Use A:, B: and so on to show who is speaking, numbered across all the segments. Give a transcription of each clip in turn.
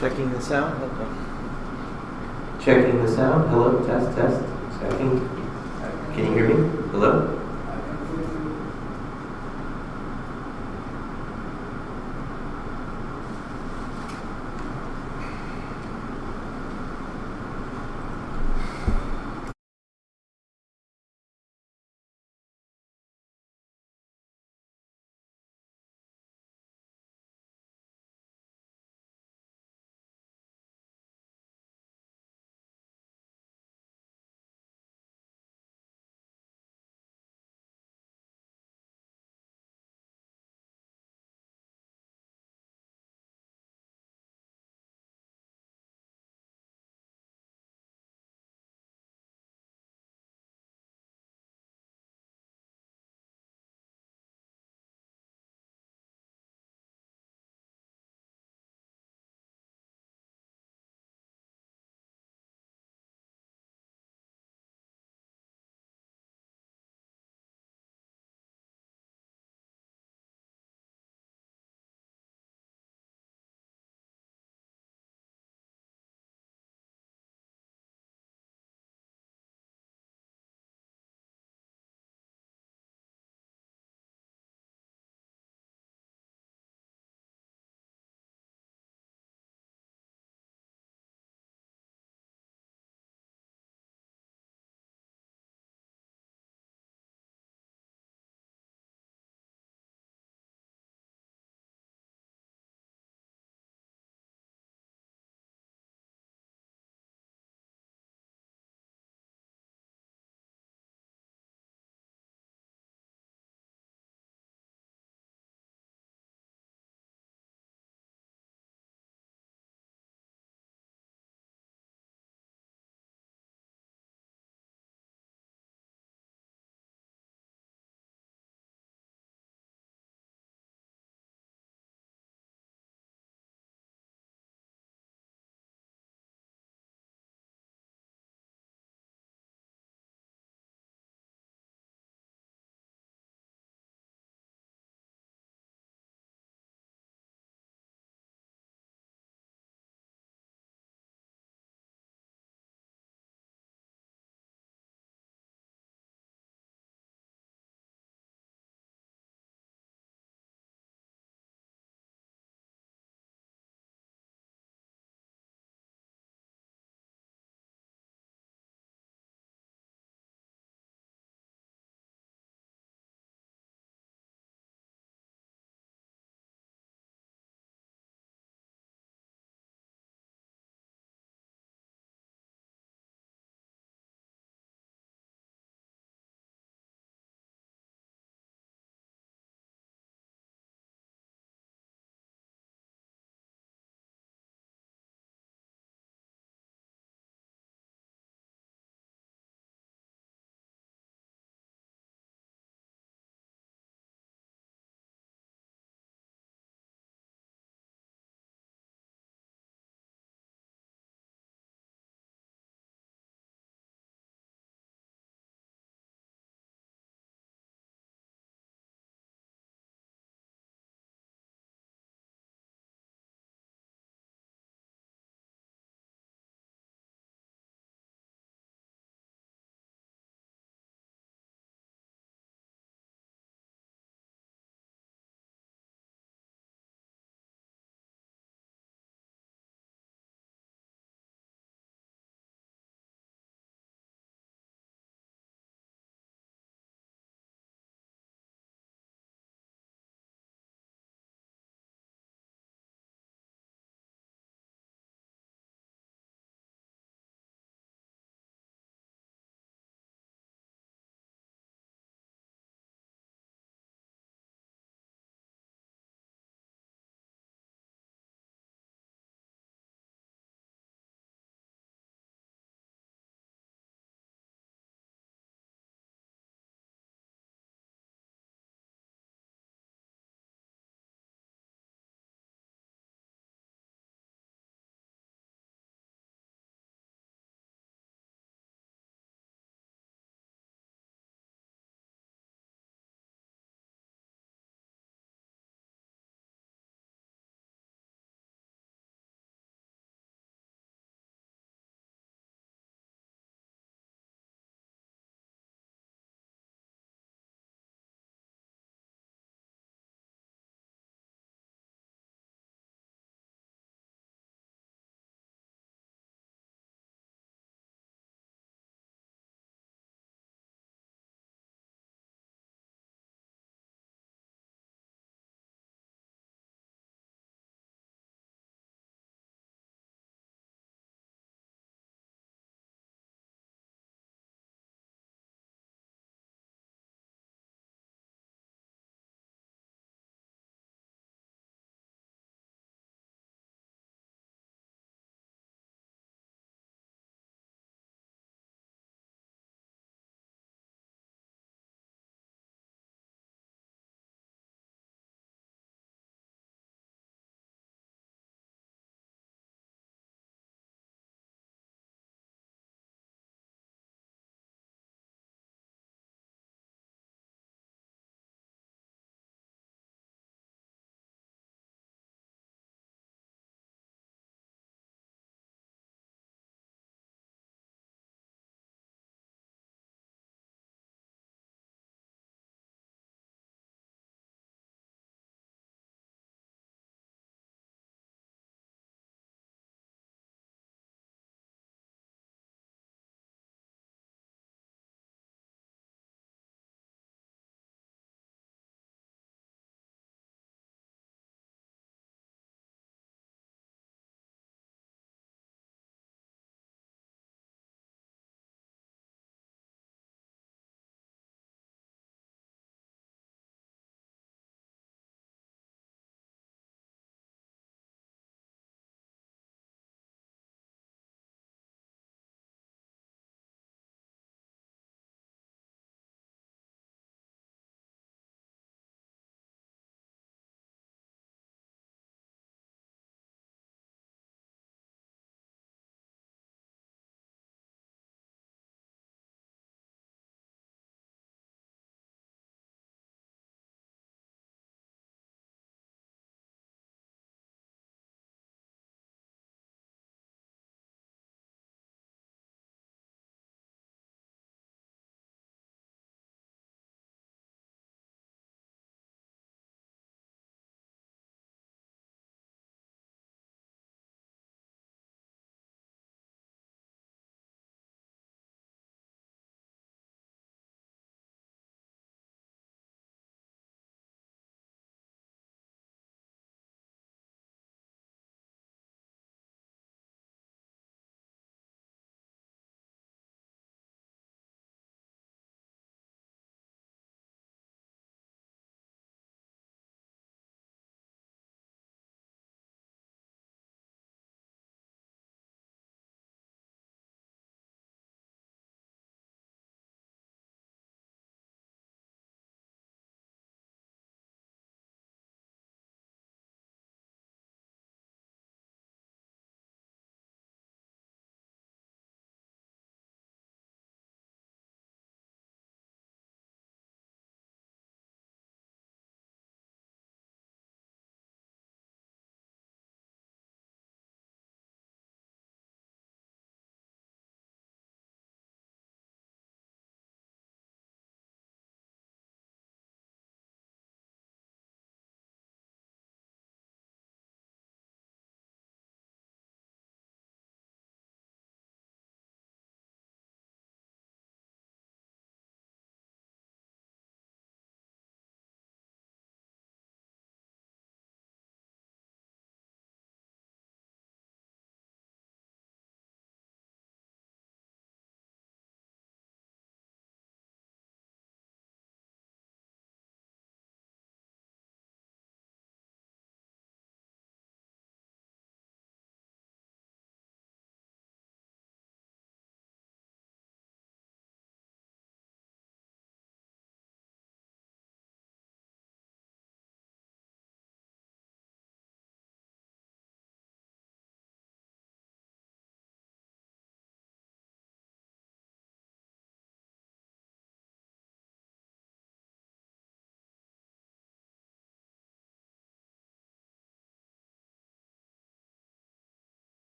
A: Checking the sound. Okay.
B: Checking the sound. Hello, test, test. Checking. Can you hear me? Hello?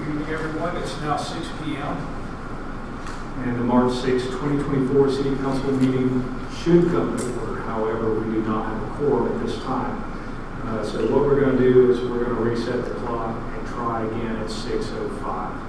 A: evening, everyone. It's now 6 p.m.
C: And the March 6, 2024 City Council meeting should come to order. However, we do not have a quorum at this time. So what we're going to do is we're going to reset the clock and try again at 6:05.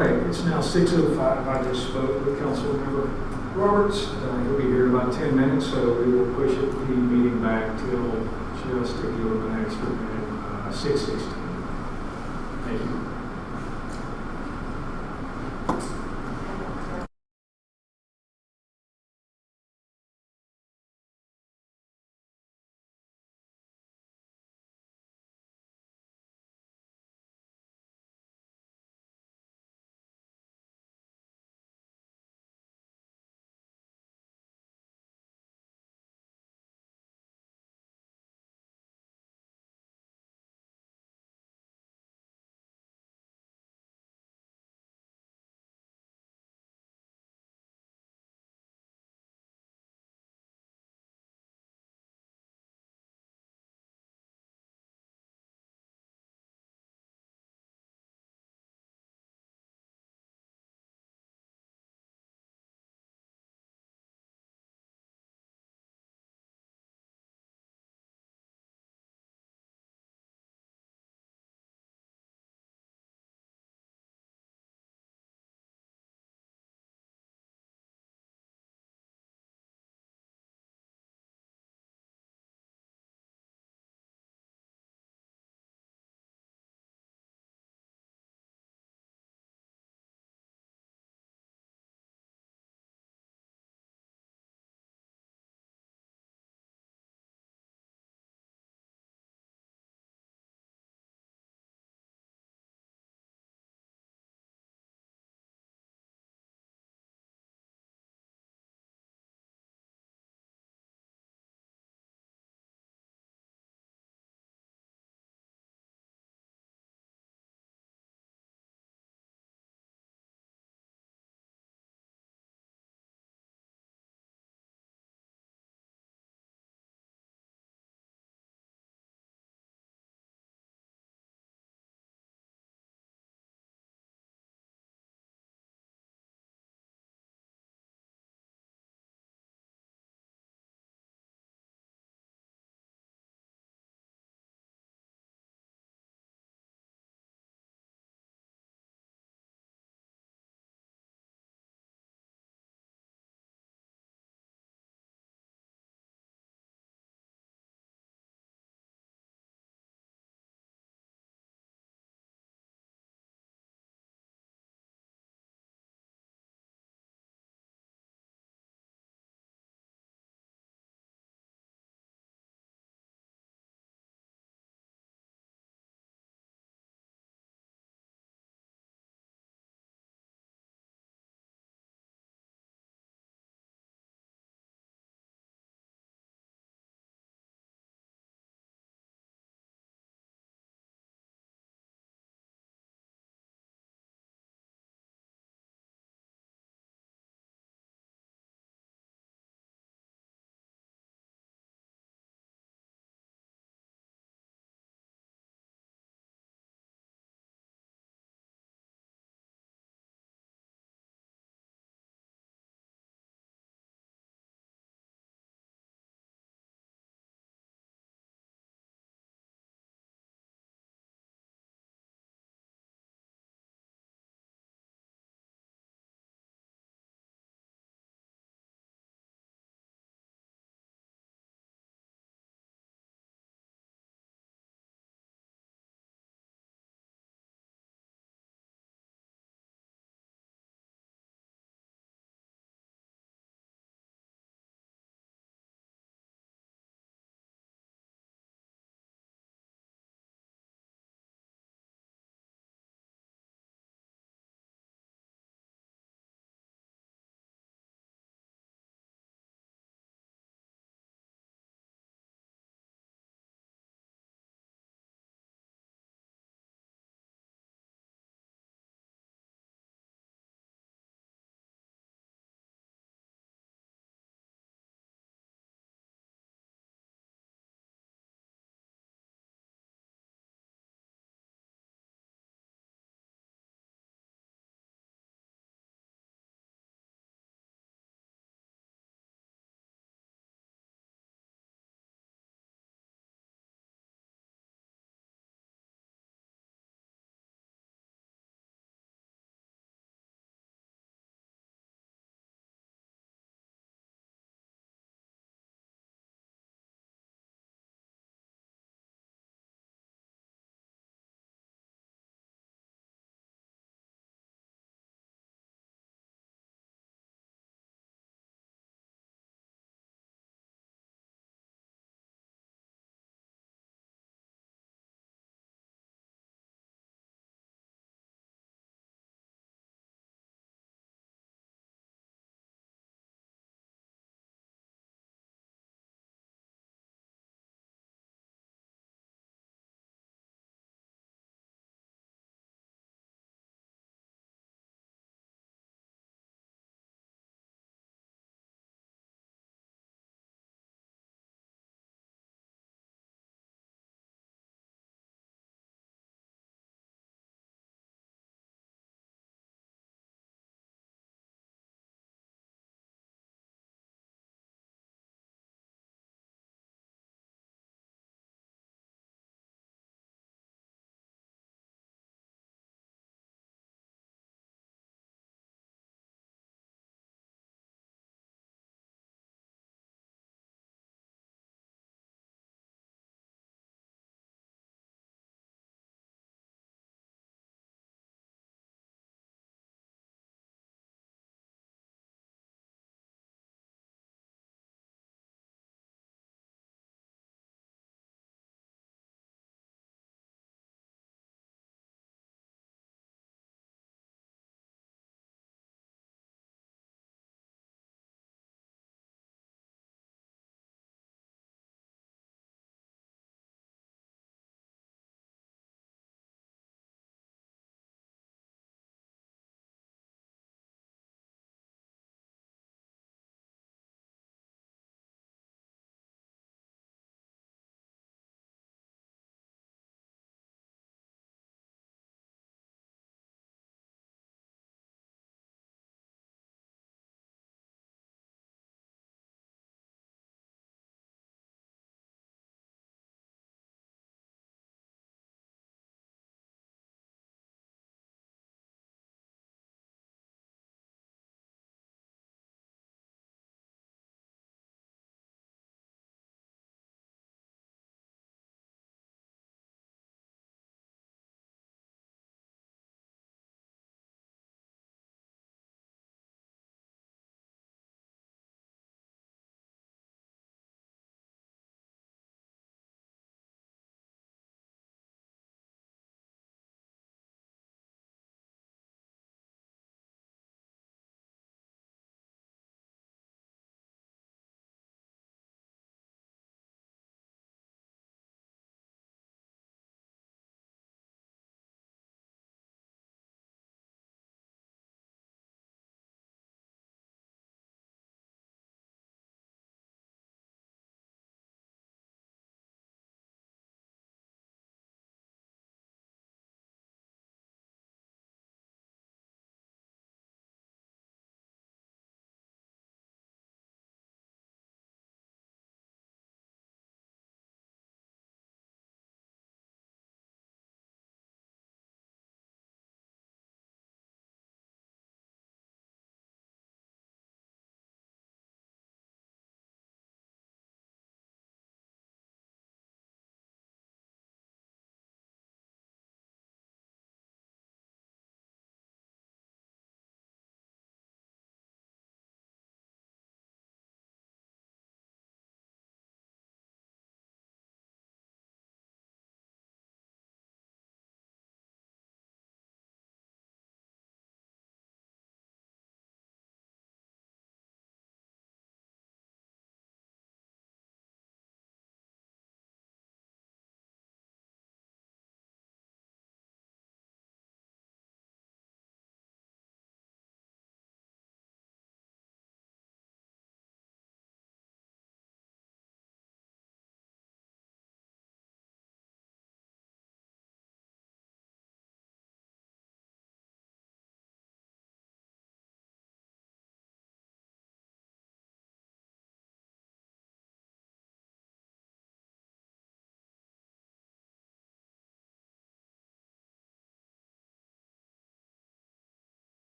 C: Right, it's now 6:05. I just spoke with Councilmember Roberts. He'll be here in about 10 minutes, so we will push the meeting back till just to give him an extra minute, 6:16. Thank you.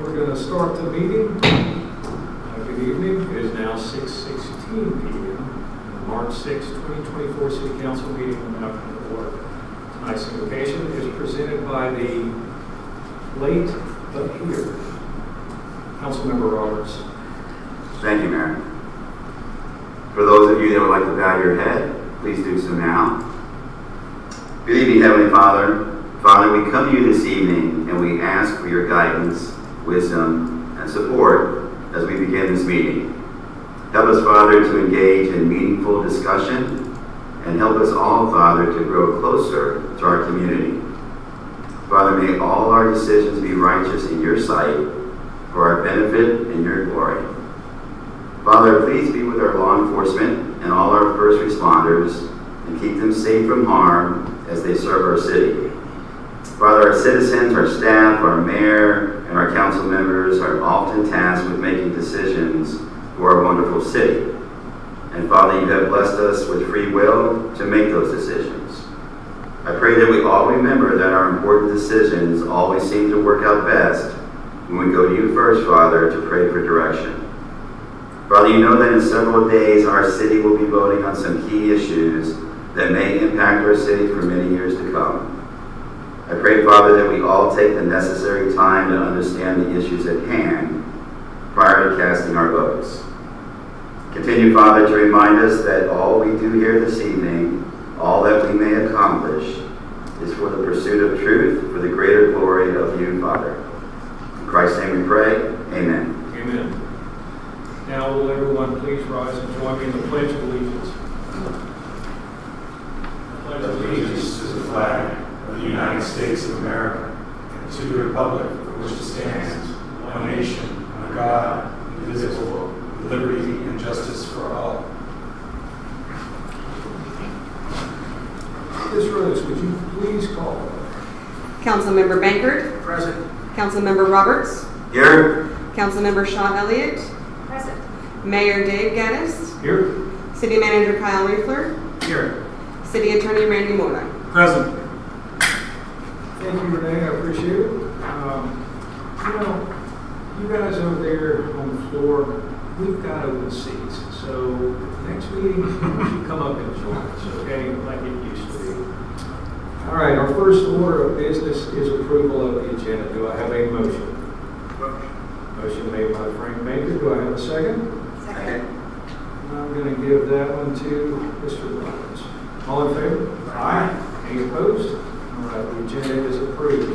C: We're going to start the meeting. Good evening. It is now 6:16 p.m. The March 6, 2024 City Council meeting will now come to order. Tonight's invocation is presented by the late but here Councilmember Roberts.
D: Thank you, Mayor. For those of you that would like to bow your head, please do so now. Good evening, Heavenly Father. Father, we come to you this evening and we ask for your guidance, wisdom, and support as we begin this meeting. Help us, Father, to engage in meaningful discussion and help us all, Father, to grow closer to our community. Father, may all our decisions be righteous in your sight for our benefit and your glory. Father, please be with our law enforcement and all our first responders and keep them safe from harm as they serve our city. Father, our citizens, our staff, our mayor, and our council members are often tasked with making decisions for our wonderful city. And Father, you have blessed us with free will to make those decisions. I pray that we all remember that our important decisions always seem to work out best when we go to you first, Father, to pray for direction. Father, you know that in several days our city will be voting on some key issues that may impact our city for many years to come. I pray, Father, that we all take the necessary time to understand the issues at hand prior to casting our votes. Continue, Father, to remind us that all we do here this evening, all that we may accomplish, is for the pursuit of truth, for the greater glory of you, Father. In Christ's name we pray, amen.
C: Amen. Now will everyone please rise and join me in the Pledge of Allegiance. I pledge
A: Allegiance to the flag of the United States of America and to the republic for which it stands, one nation, under God, indivisible, with liberty and justice for all.
C: Ms. Rose, would you please call?
E: Councilmember Bankert.
A: Present.
E: Councilmember Roberts.
D: Here,
E: Councilmember Shaw Elliott.
F: Present.
E: Mayor Dave Gaddis.
C: Here.
E: City Manager Kyle Riefler.
A: Here.
E: City Attorney Randy Mora.
A: Present.
C: Thank you, Renee. I appreciate it. You guys over there on the floor, we've got open seats. So next meeting, you should come up and join us, okay? Like it used to be. All right, our first order of business is approval of the agenda. Do I have a motion? Motion made by Frank Baker. Do I have a second?
F: Second.
C: I'm going to give that one to Mr. Roberts. All in favor?
A: Aye.
C: Any opposed? All right, the agenda is approved.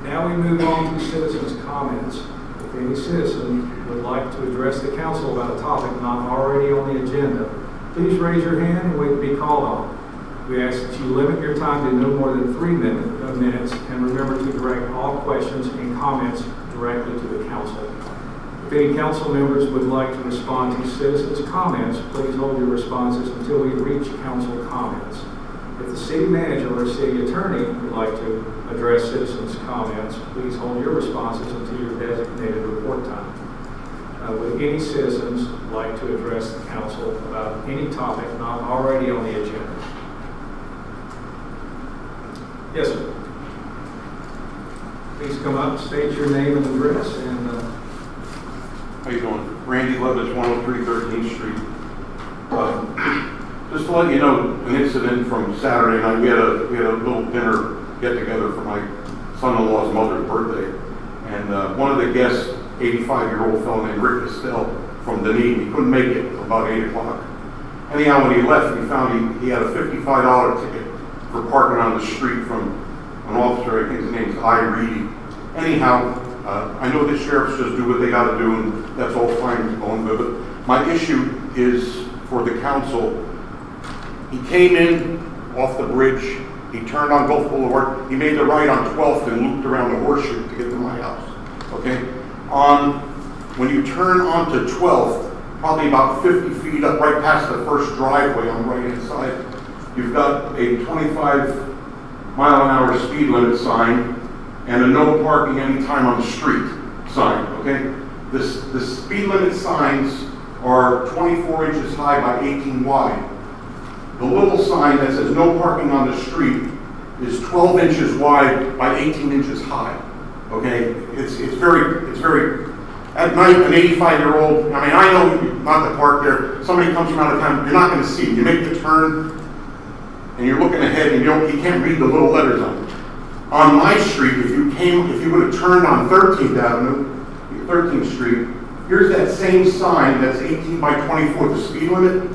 C: Now we move on to citizens' comments. If any citizen would like to address the council about a topic not already on the agenda, please raise your hand and wait to be called on. We ask that you limit your time to no more than 3 minutes and remember to direct all questions and comments directly to the council. If any council members would like to respond to citizens' comments, please hold your responses until we reach council comments. If the city manager or city attorney would like to address citizens' comments, please hold your responses until your designated report time. Would any citizens like to address the council about any topic not already on the agenda? Yes, sir. Please come up, state your name and address, and
G: How you doing? Randy Levis, 103 13th Street. Just to let you know, an incident from Saturday night. We had a little dinner get together for my son-in-law's mother's birthday, and one of the guests, 85-year-old fellow named Rick Estelle from Dunedin, he couldn't make it until about 8 o'clock. Anyhow, when he left, we found he had a $55 ticket for parking on the street from an officer. I think his name's I. Reedy. Anyhow, I know the sheriffs just do what they got to do, and that's all fine going good. But my issue is for the council. He came in off the bridge. He turned on Gulf Boulevard. He made the right on 12th and looped around the horseshoe to get to my house. Okay? When you turn onto 12th, probably about 50 feet up, right past the first driveway on the right-hand side, you've got a 25-mile-an-hour speed limit sign and a no parking anytime on the street sign. Okay? The speed limit signs are 24 inches high by 18 wide. The little sign that says no parking on the street is 12 inches wide by 18 inches high. Okay, it's very, at night, an 85-year-old, I mean, I know not to park there, somebody comes from out of town, you're not gonna see, you make the turn, and you're looking ahead, and you can't read the little letters on it. On my street, if you would have turned on 13th Avenue, 13th Street, here's that same sign that's 18 by 24, the speed limit.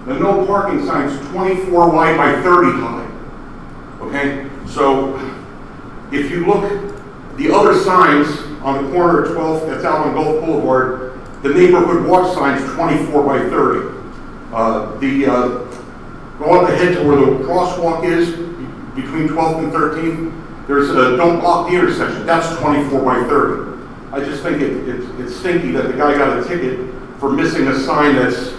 G: The no parking sign's 24 wide by 30 high. Okay, so if you look, the other signs on the corner of 12th, that's out on Gulf Boulevard, the neighborhood watch sign's 24 by 30. Go up ahead to where the crosswalk is, between 12th and 13th, there's a don't block the intersection, that's 24 by 30. I just think it's stinky that the guy got a ticket for missing a sign that's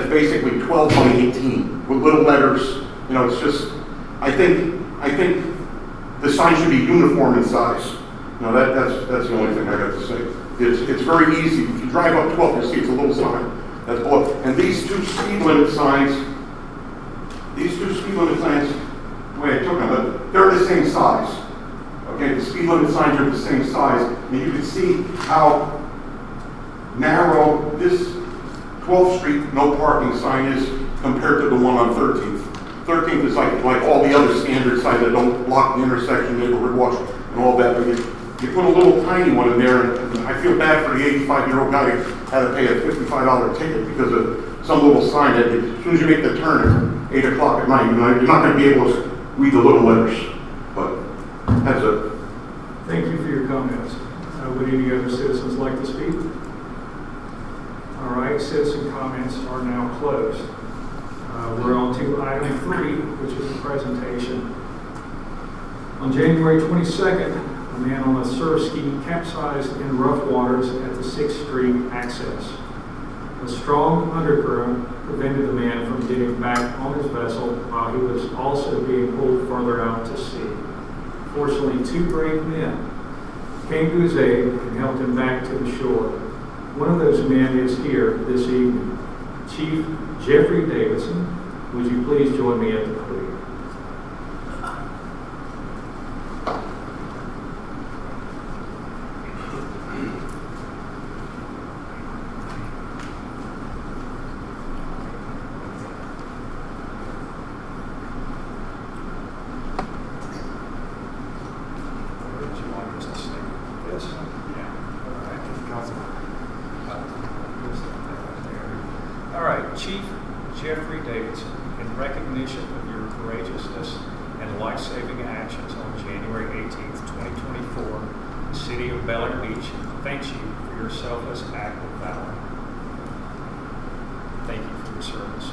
G: basically 12 by 18 with little letters. You know, it's just, I think the sign should be uniform in size. You know, that's the only thing I got to say. It's very easy. If you drive up 12th, you'll see it's a little sign that's below. And these two speed limit signs, the way I took them, they're the same size. Okay, the speed limit signs are the same size, and you can see how narrow this 12th Street no parking sign is compared to the one on 13th. 13th is like all the other standard signs that don't block the intersection, neighborhood watch, and all that. But you put a little tiny one in there, and I feel bad for the 85-year-old guy who had to pay a $55 ticket because of some little sign that as soon as you make the turn at 8 o'clock at night, you're not going to be able to read the little letters. But that's it.
C: Thank you for your comments. Would any other citizens like to speak? All right, citizen comments are now closed. We're on to item 3, which is the presentation. On January 22nd, a man on a surf ski capsized in rough waters at the 6th Street access. A strong undercurrent prevented the man from getting back on his vessel while he was also being pulled further out to sea. Fortunately, 2 brave men came to his aid and helped him back to the shore. One of those men is here this evening. Chief Jeffrey Davidson, would you please join me at the podium?
F: All right, Chief Jeffrey Davidson, in recognition of your courageousness and life-saving actions on January 18th, 2024, the City of Bel Air Beach thanks you for your selfless act of valor. Thank you for your service.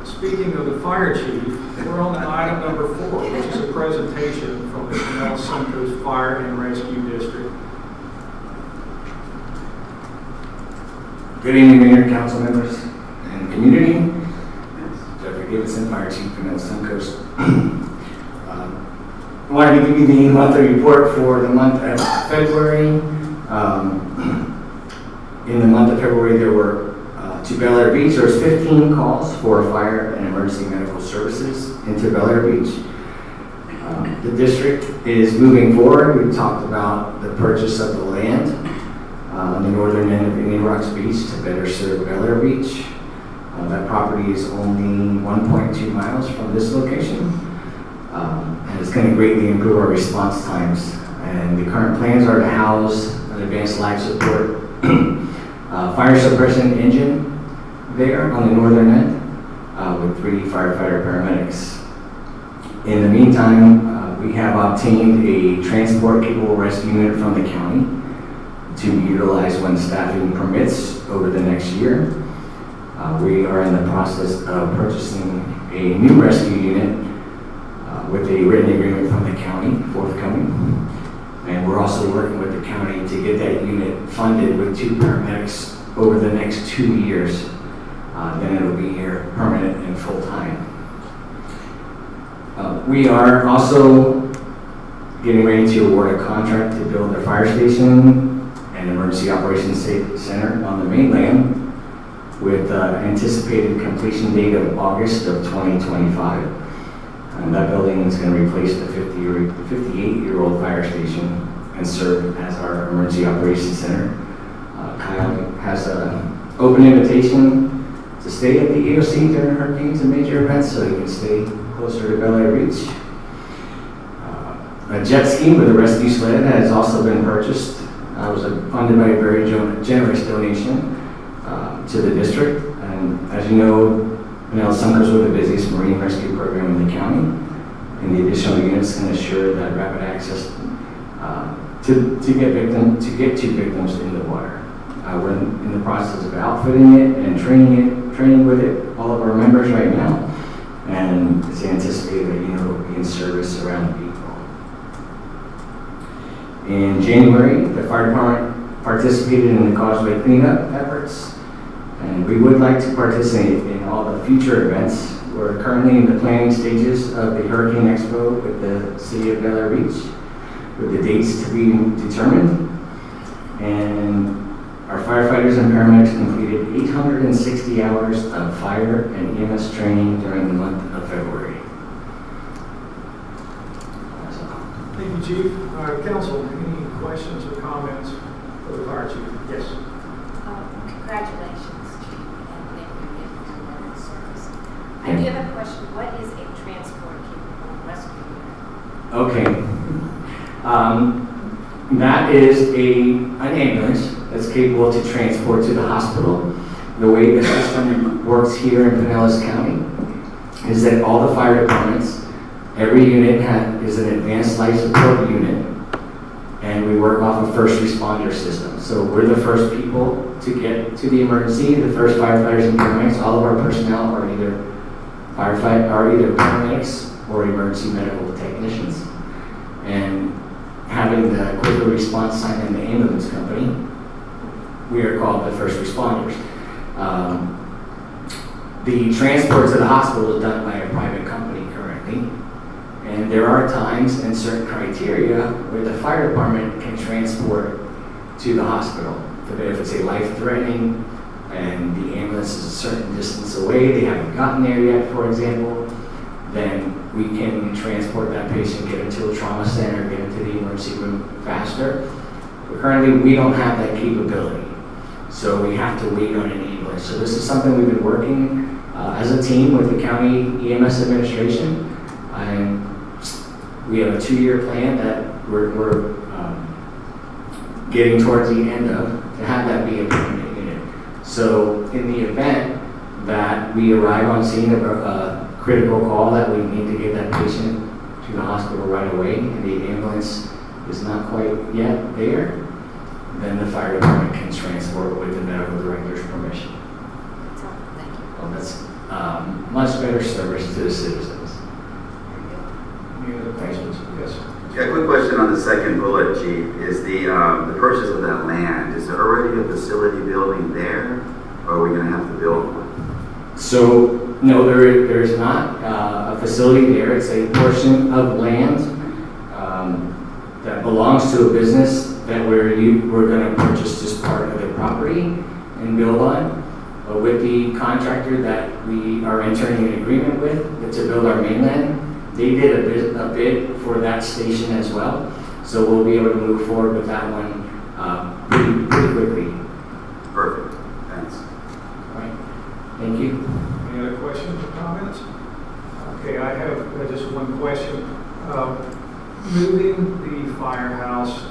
F: Speaking of the fire chief, we're on to item number 4, which is a presentation from the Canal Suncoast Fire and Rescue District.
H: Good evening, Mayor, council members, and community. Jeffrey Davidson, Fire Chief, Canal Suncoast. I wanted to give you the monthly report for the month of February. In the month of February, there were to Bel Air Beach, there was 15 calls for fire and emergency medical services into Bel Air Beach. The district is moving forward. We talked about the purchase of the land on the northern end of Indian Rocks Beach to better serve Bel Air Beach. That property is only 1.2 miles from this location, and it's going to greatly improve our response times. And the current plans are to house an advanced life support fire suppression engine there on the northern end with 3 firefighter paramedics. In the meantime, we have obtained a transport capable rescue unit from the county to be utilized when staffing permits over the next year. We are in the process of purchasing a new rescue unit with a written agreement from the county forthcoming. And we're also working with the county to get that unit funded with 2 paramedics over the next 2 years. Then it'll be here permanent and full-time. We are also getting ready to award a contract to build a fire station and emergency operations center on the mainland with anticipated completion date of August of 2025. And that building is going to replace the 58-year-old fire station and serve as our emergency operations center. Kyle has an open invitation to stay at the EOC during hurricanes and major events, so he can stay closer to Bel Air Beach. A jet ski with a rescue sled has also been purchased. It was funded by a very generous donation to the district. And as you know, Pinellas Sunkers with the busiest marine rescue program in the county, and the additional units can assure that rapid access to get two victims in the water. We're in the process of outfitting it and training with it, all of our members right now, and it's anticipated that unit will be in service around April. In January, the fire department participated in the Causeway cleanup efforts, and we would like to participate in all the future events. We're currently in the planning stages of the Hurricane Expo with the City of Bel Air Beach, with the dates to be determined. And our firefighters and paramedics completed 860 hours of fire and EMS training during the month of February.
C: Thank you, Chief. Council, any questions or comments for the fire chief? Yes.
I: Congratulations, Chief, and thank you for your service. I do have a question. What is a transport capable rescue unit?
H: Okay. That is an ambulance that's capable to transport to the hospital. The way the system works here in Pinellas County is that all the fire departments, every unit is an advanced life support unit, and we work off a first responder system. So we're the first people to get to the emergency, the first firefighters and paramedics. All of our personnel are either paramedics or emergency medical technicians. And having the quicker response sign in the ambulance company, we are called the first responders. The transport to the hospital is done by a private company currently. And there are times and certain criteria where the fire department can transport to the hospital. If it's a life-threatening and the ambulance is a certain distance away, they haven't gotten there yet, for example, then we can transport that patient, get them to a trauma center, get them to the emergency room faster. But currently, we don't have that capability. So we have to wait on an ambulance. So this is something we've been working as a team with the county EMS administration. And we have a 2-year plan that we're getting towards the end of to have that be a permanent unit. So in the event that we arrive on scene of a critical call that we need to get that patient to the hospital right away and the ambulance is not quite yet there, then the fire department can transport with the medical director's permission.
I: That's all. Thank you.
H: Well, that's much better service to the citizens.
C: Any other questions? Yes.
D: Yeah, quick question on the second bullet, Chief. Is the purchase of that land, is there already a facility building there, or are we going to have to build one?
H: So, no, there is not a facility there. It's a portion of land that belongs to a business that we're going to purchase just part of the property and build on. But with the contractor that we are entering an agreement with to build our mainland, they did a bid for that station as well. So we'll be able to move forward with that one pretty quickly.
D: Perfect. Thanks.
H: All right. Thank you.
C: Any other questions or comments? Okay, I have just one question. Moving the firehouse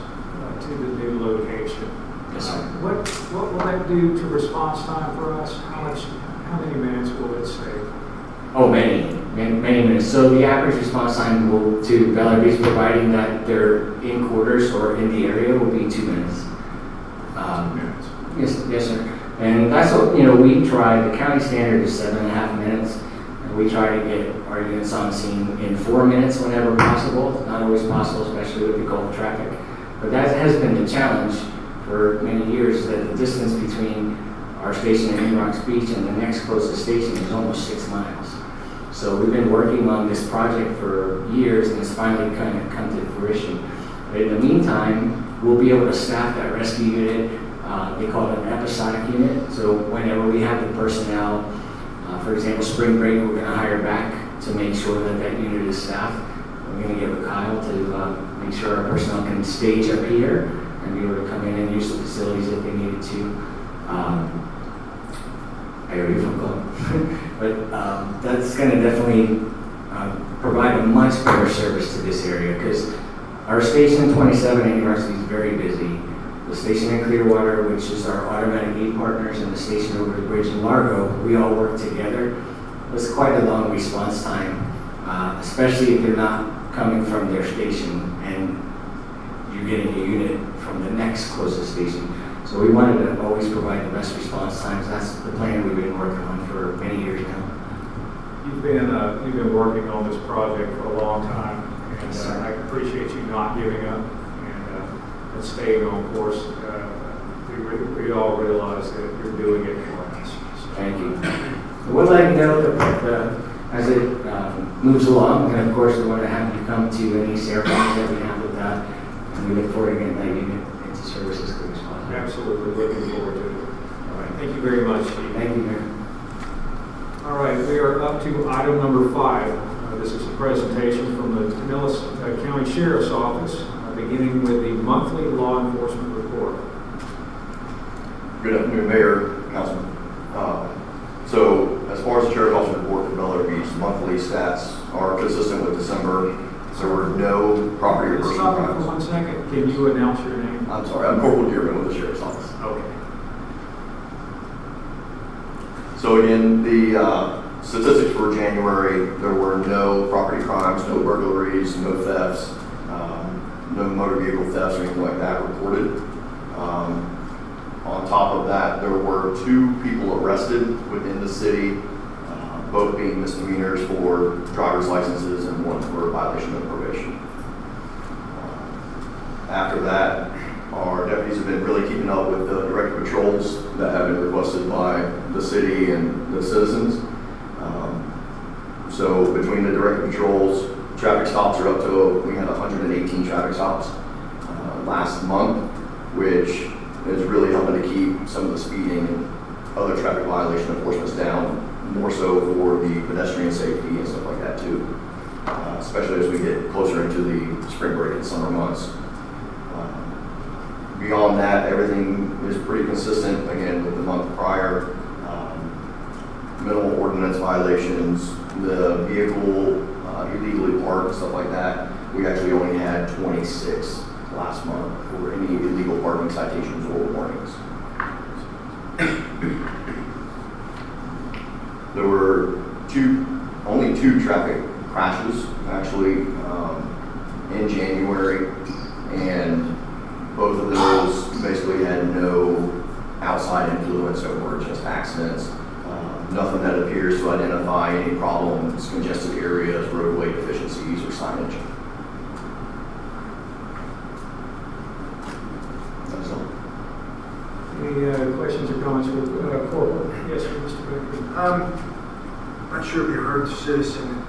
C: to the new location.
H: Yes, sir.
C: What will that do to response time for us? How many minutes will it save?
H: Oh, many minutes. So the average response time to Bel Air Beach, providing that they're in quarters or in the area, will be 2 minutes.
C: minutes.
H: Yes, sir. And that's what, we try, the county standard is 7.5 minutes. And we try to get our units on scene in 4 minutes whenever possible. Not always possible, especially with the Gulf traffic. But that has been the challenge for many years, that the distance between our station in Rocks Beach and the next closest station is almost 6 miles. So we've been working on this project for years, and it's finally kind of come to fruition. But in the meantime, we'll be able to staff that rescue unit. They call it an episodic unit. So whenever we have the personnel, for example, spring break, we're going to hire back to make sure that that unit is staffed. We're going to get with Kyle to make sure our personnel can stage up here and be able to come in and use the facilities if they needed to. I already forgot. But that's going to definitely provide a much better service to this area, because our station 27 in University is very busy. The station in Clearwater, which is our automatic gate partners, and the station over the bridge in Largo, we all work together. It's quite a long response time, especially if they're not coming from their station and you're getting a unit from the next closest station. So we wanted to always provide the best response times. That's the plan we've been working on for many years now.
C: You've been working on this project for a long time, and I appreciate you not giving up and staying on course. We all realize that you're doing it for us. So.
H: Thank you. I would like to know that as it moves along, and of course we want to have you come to any ceremonies that we have with that, and we look forward to getting that unit into service as quick as possible.
C: Absolutely, looking forward to it. All right, thank you very much, Chief.
H: Thank you, Mayor.
C: All right, we are up to item number 5. This is a presentation from the Pinellas County Sheriff's Office, beginning with the monthly law enforcement report.
J: Good afternoon, Mayor, Councilman. So, as far as the Sheriff's Office report for Bel Air Beach, monthly stats are consistent with December. There were no property or personal
C: Stop it for
J: crimes.
C: 1 second. Can you announce your name?
J: I'm sorry, I'm Corporal Dearman with the Sheriff's Office.
C: Okay.
J: So again, the statistics for January, there were no property crimes, no burglaries, no thefts, no motor vehicle thefts or anything like that reported. On top of that, there were 2 people arrested within the city, both being misdemeanors for driver's licenses and 1 for violation of probation. After that, our deputies have been really keeping up with the direct patrols that have been requested by the city and the citizens. So between the direct patrols, traffic stops are up to, we had 118 traffic stops last month, which is really helping to keep some of the speeding and other traffic violation enforcements down, more so for the pedestrian safety and stuff like that too, especially as we get closer into the spring break and summer months. Beyond that, everything is pretty consistent, again, with the month prior. Minimal ordinance violations, the vehicle illegally parked and stuff like that. We actually only had 26 last month for any illegal parking citations or warnings. There were only two traffic crashes actually in January, and both of those basically had no outside influence and were just accidents. Nothing that appears to identify any problems, congested areas, roadway deficiencies, or signage. That's all.
C: Any questions or comments for Corporal? Yes, sir, Mr. Baker.
K: Not sure if you heard the citizen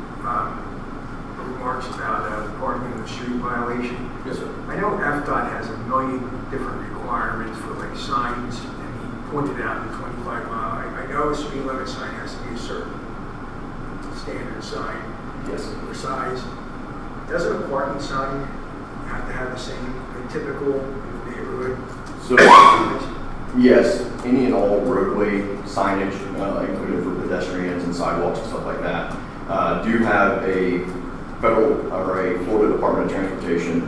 K: remarks about parking in the street violation.
J: Yes, sir.
K: I know FDOT has a million different requirements for like signs, and he pointed out the 25 mile. I know a speed limit sign has to be a certain standard sign.
J: Yes.
K: For size. Doesn't a parking sign have to have the same typical neighborhood?
J: So, yes, any and all roadway signage, including for pedestrians and sidewalks and stuff like that, do have a federal or a Florida Department of Transportation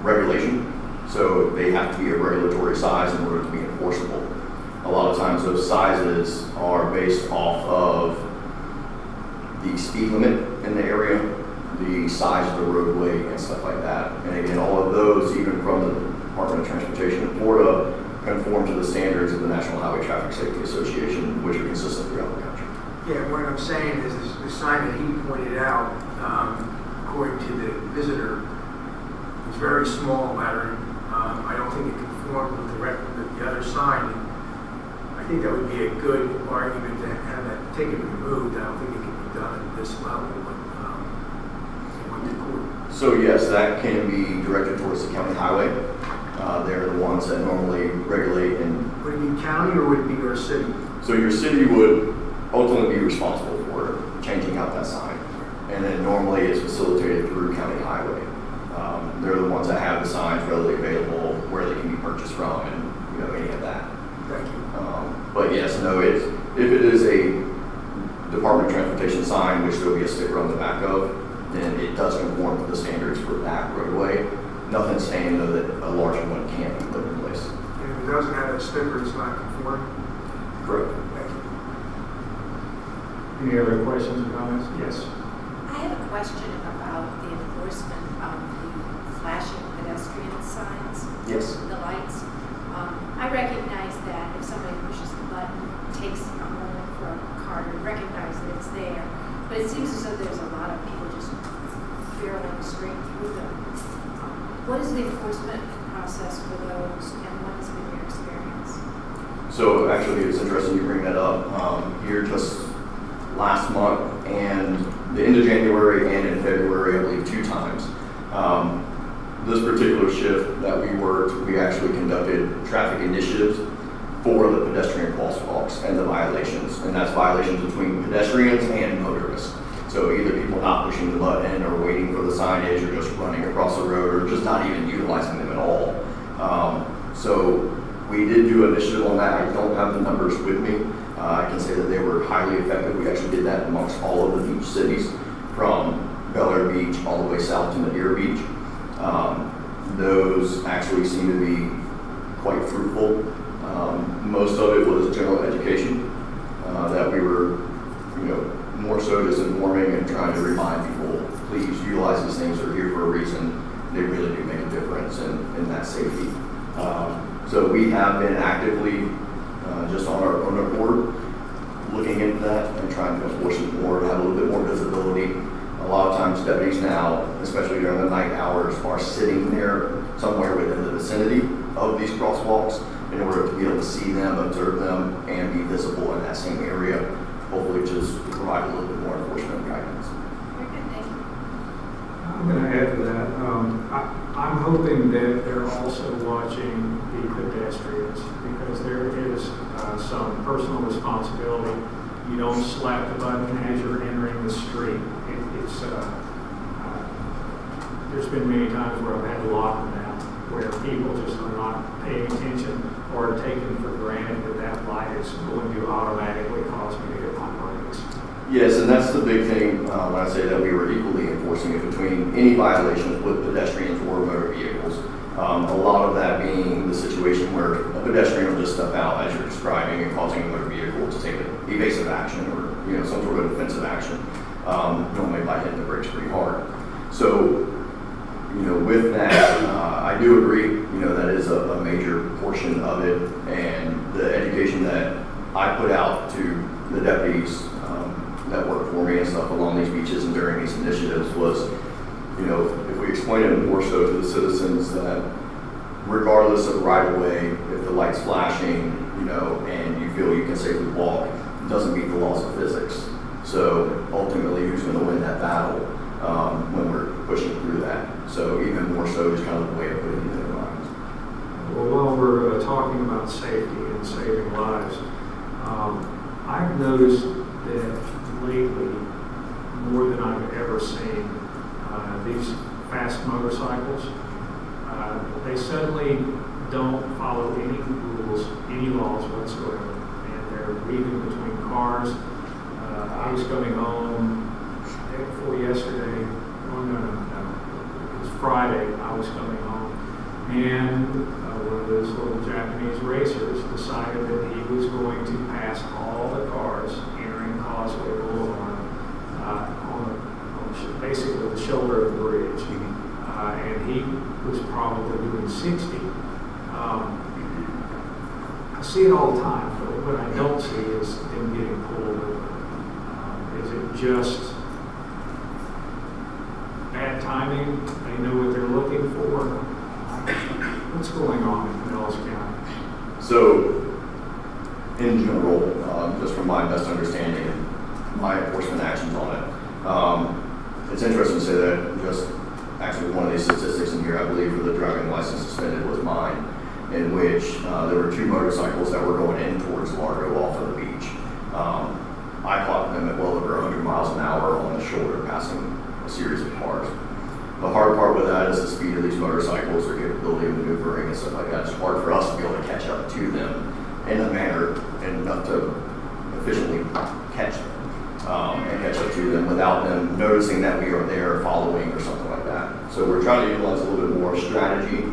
J: regulation. So they have to be a regulatory size in order to be enforceable. A lot of times those sizes are based off of the speed limit in the area, the size of the roadway and stuff like that. And again, all of those, even from the Department of Transportation in Florida, conform to the standards of the National Highway Traffic Safety Association, which are consistent throughout the country.
K: Yeah, what I'm saying is the sign that he pointed out, according to the visitor, is very small lettering. I don't think it conformed with the other sign. I think that would be a good argument to have that taken removed. I don't think it can be done at this level, but it went to court.
J: So yes, that can be directed towards the county highway. They're the ones that normally regulate and.
K: Would it be county or would it be your city?
J: So your city would ultimately be responsible for changing out that sign. And then normally it's facilitated through county highway. They're the ones that have the signs readily available, where they can be purchased from, and any of that.
K: Thank you.
J: But yes, no, if it is a Department of Transportation sign, which there'll be a sticker on the back of, then it does conform to the standards for that roadway. Nothing saying though that a larger one can't be put in place.
K: And if it doesn't have a sticker, it's not conforming?
J: Correct.
K: Thank you.
C: Any other questions or comments? Yes.
I: I have a question about the enforcement of the flashing pedestrian signs.
J: Yes.
I: The lights. I recognize that if somebody pushes the button, it takes a moment for a car to recognize that it's there. But it seems as though there's a lot of people just barreling straight through them. What is the enforcement process for those, and what has been your experience?
J: So actually, it's interesting you bring that up. Here just last month and the end of January and in February, I believe 2 times. This particular shift that we worked, we actually conducted traffic initiatives for the pedestrian crosswalks and the violations, and that's violations between pedestrians and motorists. So either people not pushing the button or waiting for the signage or just running across the road or just not even utilizing them at all. So we did do an initiative on that. I don't have the numbers with me. I can say that they were highly effective. We actually did that amongst all of the beach cities, from Bel Air Beach all the way south to Madeira Beach. Those actually seem to be quite fruitful. Most of it was general education that we were, more so just informing and trying to remind people, please utilize these things. They're here for a reason. They really do make a difference in that safety. So we have been actively just on our own accord looking into that and trying to enforce it more, have a little bit more visibility. A lot of times deputies now, especially during the night hours, are sitting there somewhere within the vicinity of these crosswalks in order to be able to see them, observe them, and be visible in that same area. Hopefully just provide a little bit more enforcement guidance.
I: Very good, thank you.
C: I'm going to add to that. I'm hoping that they're also watching the pedestrians, because there is some personal responsibility. You don't slap the button as you're entering the street. There's been many times where I've had to lock them down, where people just are not paying attention or taking for granted that light is going to automatically cause me to hit my brakes.
J: Yes, and that's the big thing when I say that we were equally enforcing it between any violations with pedestrians or motor vehicles. A lot of that being the situation where a pedestrian will just step out as you're describing and causing a motor vehicle to take an evasive action or some sort of defensive action, normally by hitting the brakes pretty hard. So, with that, I do agree, that is a major portion of it, and the education that I put out to the deputies that work for me and stuff along these beaches and during these initiatives was, if we explain it more so to the citizens that regardless of right of way, if the light's flashing, and you feel you can safely walk, it doesn't meet the laws of physics. So ultimately, who's going to win that battle when we're pushing through that? So even more so, just kind of the way of putting it in their minds.
C: Well, while we're talking about safety and saving lives, I've noticed that lately, more than I've ever seen, these fast motorcycles, they suddenly don't follow any rules, any laws whatsoever, and they're weaving between cars. I was coming home day before yesterday. Oh, no. It was Friday. I was coming home, and one of those little Japanese racers decided that he was going to pass all the cars entering Causeway Boulevard on basically the shoulder of the bridge, and he was probably doing 60. see it all the time, but what I don't see is them getting pulled over. Is it just bad timing? They know what they're looking for? What's going on in Pinellas County?
J: So, in general, just from my best understanding and my enforcement actions on it, it's interesting to say that just actually one of these statistics in here, I believe, for the driving license suspended was mine, in which there were 2 motorcycles that were going in towards Largo off of the beach. I clocked them at well over 100 miles an hour on the shoulder, passing a series of cars. The hard part with that is the speed of these motorcycles, their capability of maneuvering and stuff like that. It's hard for us to be able to catch up to them in a manner and enough to efficiently catch them and catch up to them without them noticing that we are there following or something like that. So we're trying to utilize a little bit more strategy.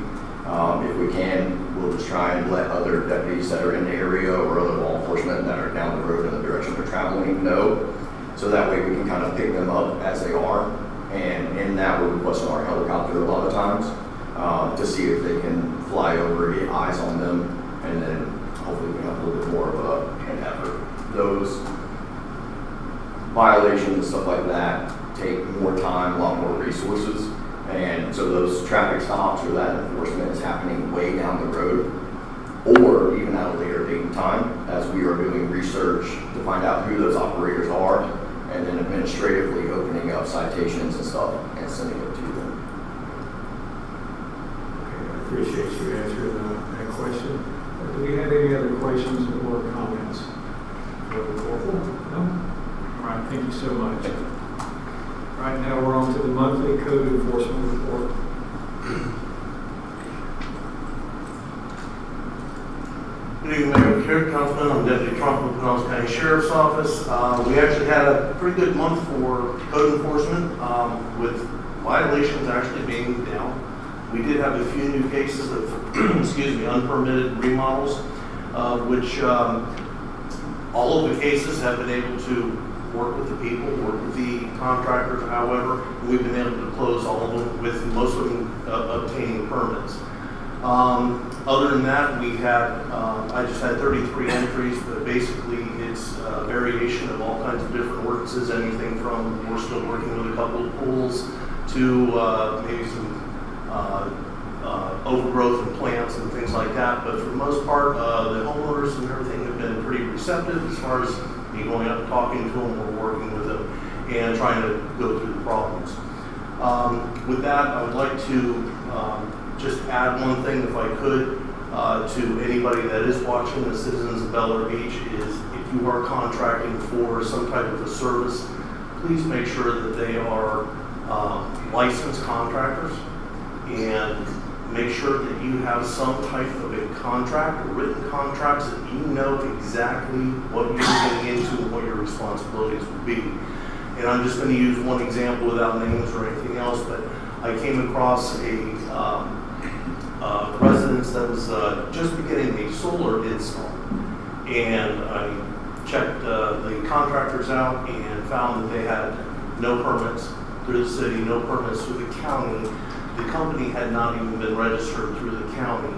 J: If we can, we'll just try and let other deputies that are in the area or other law enforcement that are down the road in the direction they're traveling know. So that way we can kind of pick them up as they are. And in that, we're requesting our helicopter a lot of times to see if they can fly over, get eyes on them, and then hopefully we can have a little bit more of an effort. Those violations and stuff like that take more time, a lot more resources. And so those traffic stops or that enforcement is happening way down the road or even at a later date and time as we are doing research to find out who those operators are and then administratively opening up citations and stuff and sending it to them.
C: Okay, I appreciate you answering that question. Do we have any other questions or comments? No? All right, thank you so much. Right now, we're on to the monthly code enforcement report.
L: Good evening, Mayor Kerr, Councilman. I'm Deputy Trump from Pinellas County Sheriff's Office. We actually had a pretty good month for code enforcement, with violations actually being down. We did have a few new cases of, unpermitted remodels, which all of the cases have been able to work with the people, work with the contractors. However, we've been able to close all of them, with most of them obtaining permits. Other than that, we had, I just had 33 entries, but basically it's a variation of all kinds of different ordinances, anything from we're still working with a couple of pools to maybe some overgrowth and plants and things like that. But for the most part, the homeowners and everything have been pretty receptive as far as me going up and talking to them or working with them and trying to go through the problems. With that, I would like to just add one thing, if I could, to anybody that is watching, the citizens of Bel Air Beach, is if you are contracting for some type of a service, please make sure that they are licensed contractors, and make sure that you have some type of a contract or written contracts that you know exactly what you're getting into and what your responsibilities would be. And I'm just going to use one example without names or anything else, but I came across a residence that was just beginning a solar install, and I checked the contractors out and found that they had no permits through the city, no permits through the county. The company had not even been registered through the county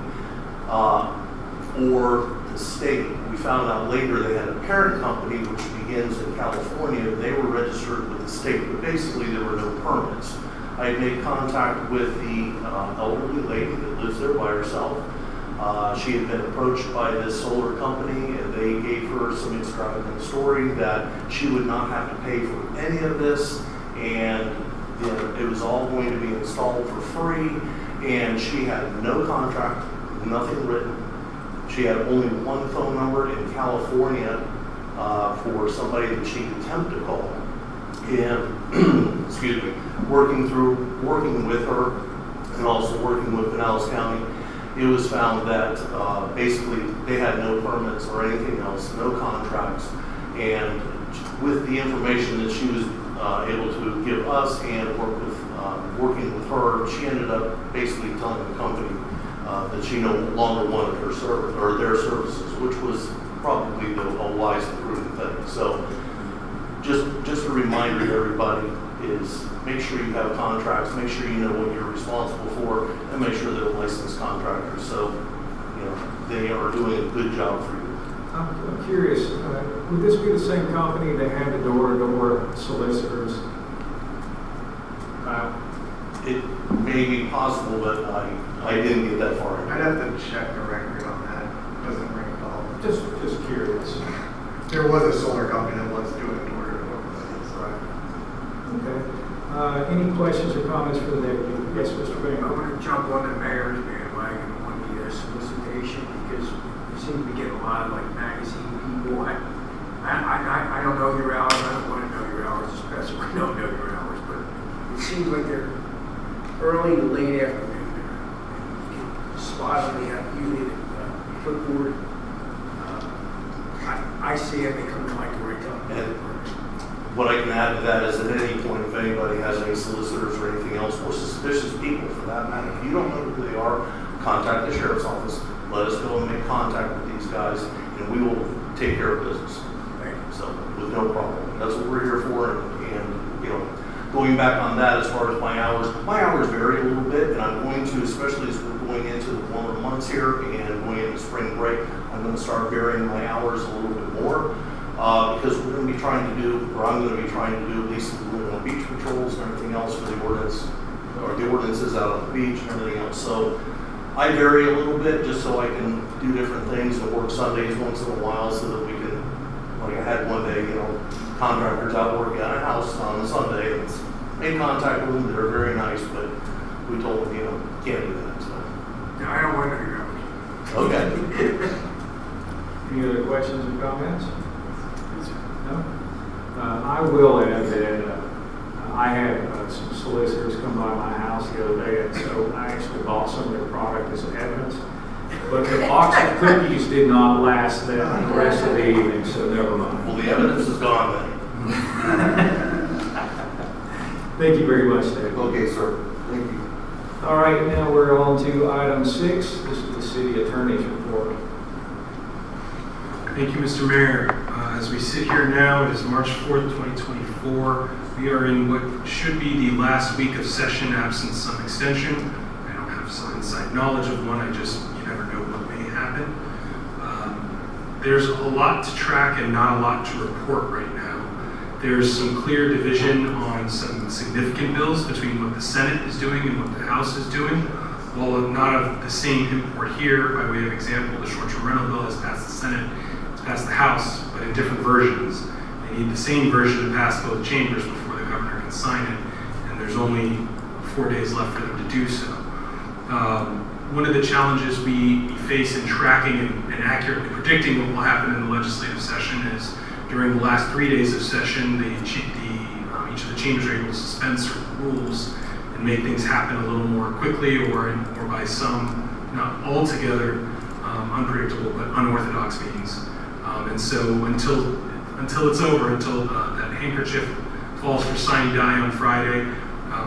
L: or the state. We found out later they had a parent company which begins in California. They were registered with the state, but basically there were no permits. I had made contact with the elderly lady that lives there by herself. She had been approached by this solar company, and they gave her some extravagant story that she would not have to pay for any of this, and it was all going to be installed for free, and she had no contract, nothing written. She had only one phone number in California for somebody that she could attempt to call. And, excuse me, working with her and also working with Pinellas County, it was found that basically they had no permits or anything else, no contracts. And with the information that she was able to give us and working with her, she ended up basically telling the company that she no longer wanted her service or their services, which was probably a wise and prudent thing. So just a reminder to everybody is make sure you have contracts, make sure you know what you're responsible for, and make sure they're licensed contractors. So, they are doing a good job for you.
C: I'm curious, would this be the same company that had the door-to-door solicitors?
L: It may be possible, but I didn't get that far.
M: I'd have to check the record on that. Doesn't ring a bell.
C: Just curious.
M: There was a solar company that was doing door-to-door, but that's right.
C: Okay. Any questions or comments for the deputy? Yes, Mr.
K: I
C: Bain.
K: want to jump on the mayor's bandwagon on the solicitation because we seem to be getting a lot of like magazine people. I don't know your hours. I don't want to know your hours, especially when I don't know your hours. But it seems like they're early to late afternoon. You can spot them. They have usually a clipboard. I see it. They come in like the right time.
L: And what I can add to that is at any point, if anybody has any solicitors or anything else, or suspicious people for that matter, if you don't know who they are, contact the sheriff's office. Let us go and make contact with these guys, and we will take care of business. So, with no problem. That's what we're here for, and you know, going back on that as far as my hours vary a little bit, and I'm going to, especially as we're going into the warmer months here and going into spring break, I'm going to start varying my hours a little bit more. Because we're going to be trying to do, or I'm going to be trying to do at least beach patrols and everything else for the ordinance, or the ordinances out on the beach and everything else. So I vary a little bit just so I can do different things and work Sundays once in a while so that we can, like I had one day, you know, contractors out working on a house on a Sunday and made contact with them. They're very nice, but we told them, you know, can't do that. So.
K: No, I don't want to know your hours.
L: Okay.
C: Any other questions or comments? No? I will add that I had some solicitors come by my house the other day, and so I actually bought some of their product as evidence. But the box of cookies did not last the rest of the evening, so never mind.
L: Well, the evidence is gone then.
C: Thank you very much, David.
L: Okay, sir. Thank you.
C: All right, now we're on to item 6. This is the city attorney's report.
A: Thank you, Mr. Mayor. As we sit here now, it is March 4th, 2024. We are in what should be the last week of session, absent some extension. I don't have some inside knowledge of one. You never know what may happen. There's a lot to track and not a lot to report right now. There's some clear division on some significant bills between what the Senate is doing and what the House is doing. While not of the same import here, by way of example, the short-term rental bill has passed the Senate, it's passed the House, but in different versions. They need the same version to pass both chambers before the governor can sign it, and there's only 4 days left for them to do so. One of the challenges we face in tracking and accurately predicting what will happen in the legislative session is during the last 3 days of session, each of the chambers are able to suspend certain rules and make things happen a little more quickly or by some, not altogether unpredictable, but unorthodox means. And so until it's over, until that handkerchief falls for sine die on Friday,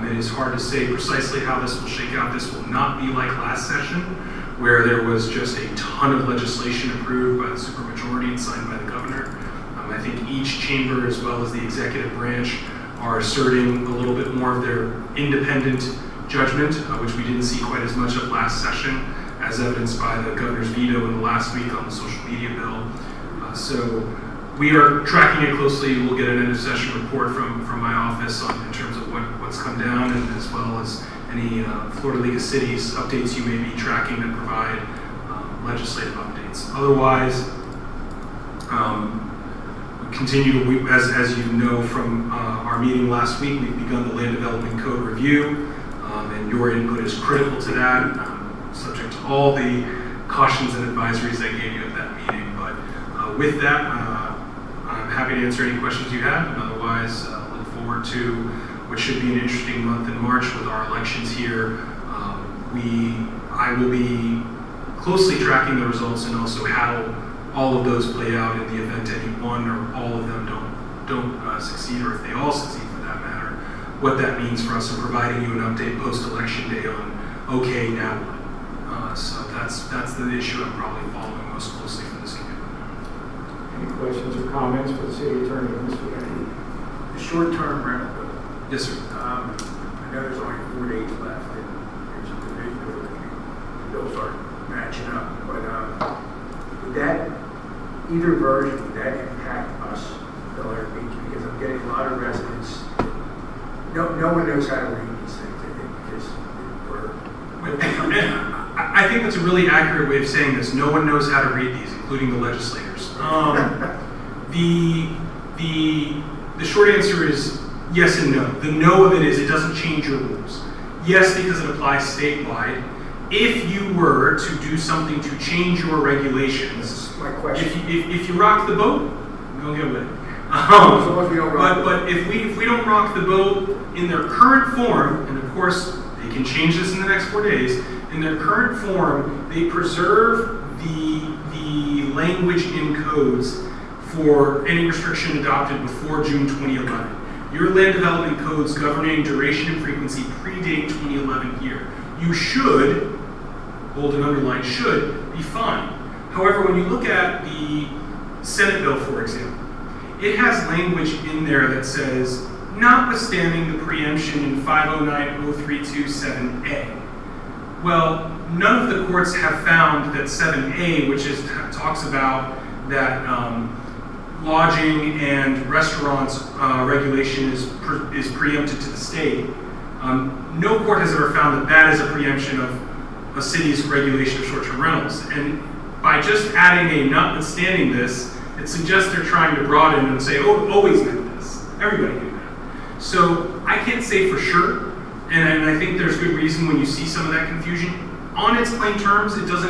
A: it is hard to say precisely how this will shake out. This will not be like last session, where there was just a ton of legislation approved by the supermajority and signed by the governor. I think each chamber, as well as the executive branch, are asserting a little bit more of their independent judgment, which we didn't see quite as much of last session, as evidenced by the governor's veto in the last week on the social media bill. So we are tracking it closely. We'll get an end of session report from my office in terms of what's come down, and as well as any Florida League of Cities updates you may be tracking that provide legislative updates. Otherwise, we continue, as you know from our meeting last week, we've begun the Land Development Code review, and your input is critical to that, subject to all the cautions and advisories I gave you at that meeting. But with that, I'm happy to answer any questions you have, and otherwise look forward to what should be an interesting month in March with our elections here. I will be closely tracking the results and also how all of those play out in the event any one or all of them don't succeed, or if they all succeed for that matter, what that means for us in providing you an update post-election day on, okay, now what? So that's the issue I'm probably following most closely for this evening.
C: Any questions or comments for the city attorney, Mr. Kennedy?
K: The short-term rental bill.
A: Yes, sir.
K: I know there's only 4 days left, and there's a provision where the bills aren't matching up, but would that, either version, would that impact us, Bel Air Beach? Because I'm getting a lot of residents, no one knows how to read these things, I think, because
A: I think that's a really accurate way of saying this. No one knows how to read these, including the legislators. The short answer is yes and no. The no of it is it doesn't change your rules. Yes, because it applies statewide. If you were to do something to change your regulations,
K: that's my question.
A: if you rock the boat, go get with it.
K: As long as we don't rock
A: But if we don't rock the boat in their current form, and of course they can change this in the next 4 days, in their current form, they preserve the language in codes for any restriction adopted before June 2011. Your land development codes governing duration and frequency predate 2011 here. You should, bold and underlined, should be fine. However, when you look at the Senate bill, for example, it has language in there that says, notwithstanding the preemption in 509.032.7a. Well, none of the courts have found that 7a, which talks about that lodging and restaurants regulation is preempted to the state. No court has ever found that is a preemption of a city's regulation of short-term rentals. And by just adding a notwithstanding this, it suggests they're trying to broaden and say, oh, always meant this. Everybody knew that. So I can't say for sure, and I think there's good reason when you see some of that confusion. On its plain terms, it does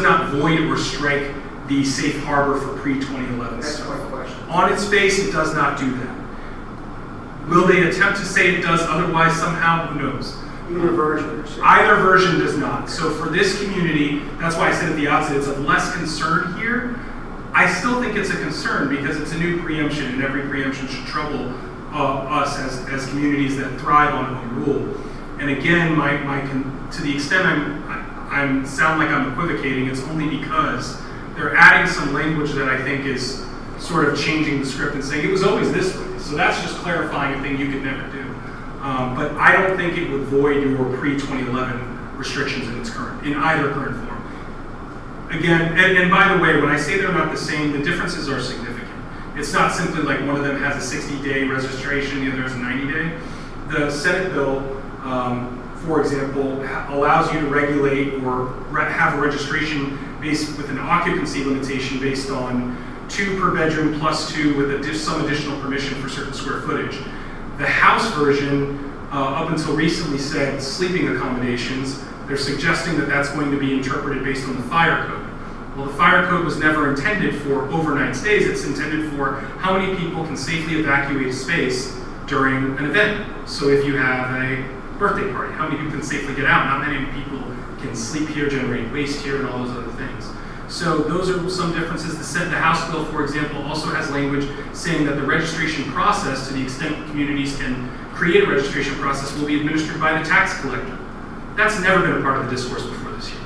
A: not void or strike the safe harbor for pre-2011
K: That's
A: stuff.
K: my question.
A: On its face, it does not do that. Will they attempt to say it does otherwise somehow? Who knows?
K: Either version, you're saying.
A: Either version does not. So for this community, that's why I said at the outset, it's of less concern here. I still think it's a concern because it's a new preemption, and every preemption should trouble us as communities that thrive on home rule. And again, to the extent I sound like I'm equivocating, it's only because they're adding some language that I think is sort of changing the script and saying it was always this way. So that's just clarifying a thing you could never do. But I don't think it would void your pre-2011 restrictions in either current form. Again, and by the way, when I say they're not the same, the differences are significant. It's not simply like one of them has a 60-day registration, the other has a 90-day. The Senate bill, for example, allows you to regulate or have a registration based with an occupancy limitation based on 2 per bedroom plus 2 with some additional permission for certain square footage. The House version, up until recently, said sleeping accommodations. They're suggesting that that's going to be interpreted based on the fire code. Well, the fire code was never intended for overnight stays. It's intended for how many people can safely evacuate a space during an event. So if you have a birthday party, how many people can safely get out? Not many people can sleep here, generate waste here, and all those other things. So those are some differences. The House bill, for example, also has language saying that the registration process, to the extent communities can create a registration process, will be administered by the tax collector. That's never been a part of the discourse before this year.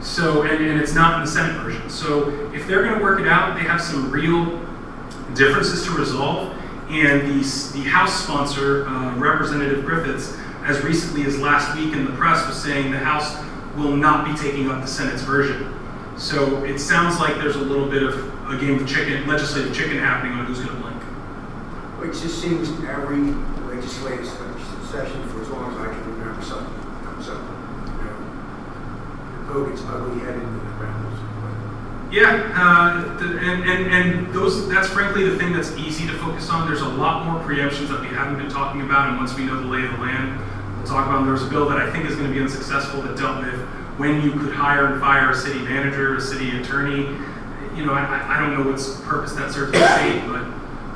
A: So, and it's not in the Senate version. So if they're going to work it out, they have some real differences to resolve. And the House sponsor, Representative Griffiths, as recently as last week in the press, was saying the House will not be taking up the Senate's version. So it sounds like there's a little bit of a game of chicken, legislative chicken happening on who's going to blink.
K: It just seems every legislative session, for as long as I can remember, something comes up. The vote gets ugly headed in the rentals.
A: Yeah, that's frankly the thing that's easy to focus on. There's a lot more preemptions that we haven't been talking about, and once we know the lay of the land, we'll talk about them. There's a bill that I think is going to be unsuccessful that dealt with when you could hire and fire a city manager, a city attorney. You know, I don't know what's purpose that serves the state, but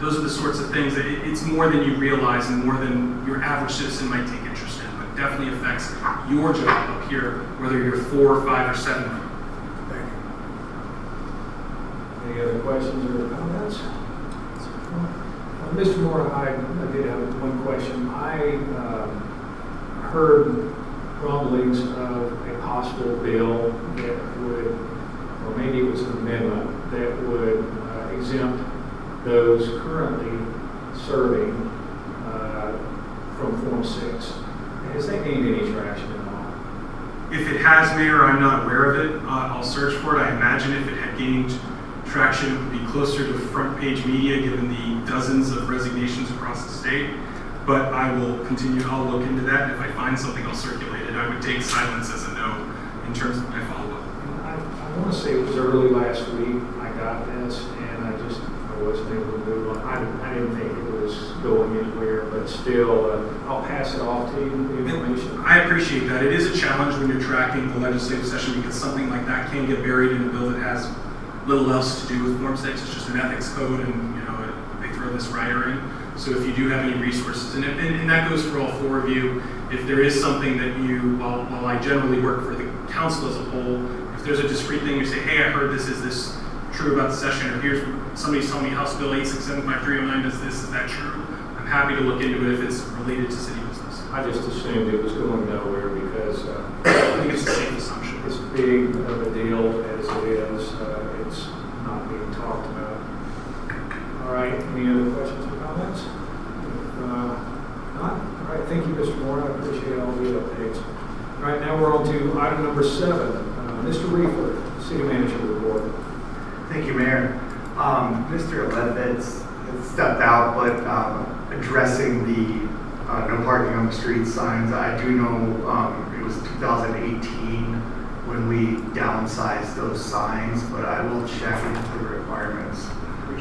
A: those are the sorts of things that it's more than you realize and more than your average citizen might take interest in, but definitely affects your job up here, whether you're 4, 5, or 7.
C: Any other questions or comments? Mr. Moore, I did have one question. I heard rumblings of a possible bill that would, or maybe it was an amendment, that would exempt those currently serving from Form 6. Has that gained any traction at all?
A: If it has, Mayor, I'm not aware of it. I'll search for it. I imagine if it had gained traction, it would be closer to front page media given the dozens of resignations across the state. But I will continue, I'll look into that, and if I find something, I'll circulate it. I would take silence as a no in terms of my follow-up.
C: I want to say it was early last week I got this, and I wasn't able to move on. I didn't think it was going anywhere, but still, I'll pass it off to you, the information.
A: I appreciate that. It is a challenge when you're tracking the legislative session because something like that can get buried in a bill that has little else to do with Form 6. It's just an ethics code, and they throw this rider in. So if you do have any resources, and that goes for all four of you, if there is something that you, while I generally work for the council as a whole, if there's a discrete thing you say, hey, I heard this, is this true about the session, or here's somebody's telling me House Bill 8675309 does this, is that true? I'm happy to look into it if it's related to city business.
C: I just assumed it was going nowhere because
A: I think it's a safe assumption.
C: It's big of a deal as it is. It's not being talked about. All right, any other questions or comments? If not, all right, thank you, Mr. Moore. I appreciate all the updates. All right, now we're on to item number 7. Mr. Reefler, City Manager Report.
M: Thank you, Mayor. Mr. Levitz has stepped out, but addressing the no parking on the street signs, I do know it was 2018 when we downsized those signs, but I will check into the requirements.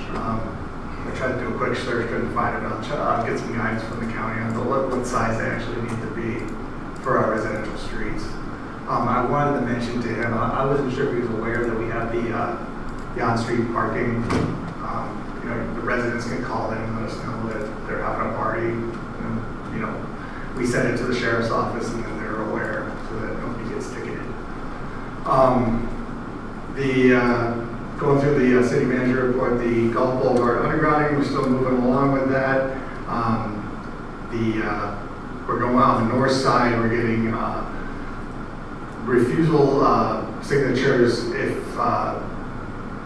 M: I tried to do a quick search, couldn't find it. I'll get some guidance from the county on what size they actually need to be for our residential streets. I wanted to mention to him, I wasn't sure if he was aware that we have the on-street parking. The residents can call in and let us know that they're having a party. And, we send it to the sheriff's office and then they're aware so that nobody gets ticketed. Going through the city manager report, the golf boulevard undergrounding, we're still moving along with that. We're going on the north side, we're getting refusal signatures if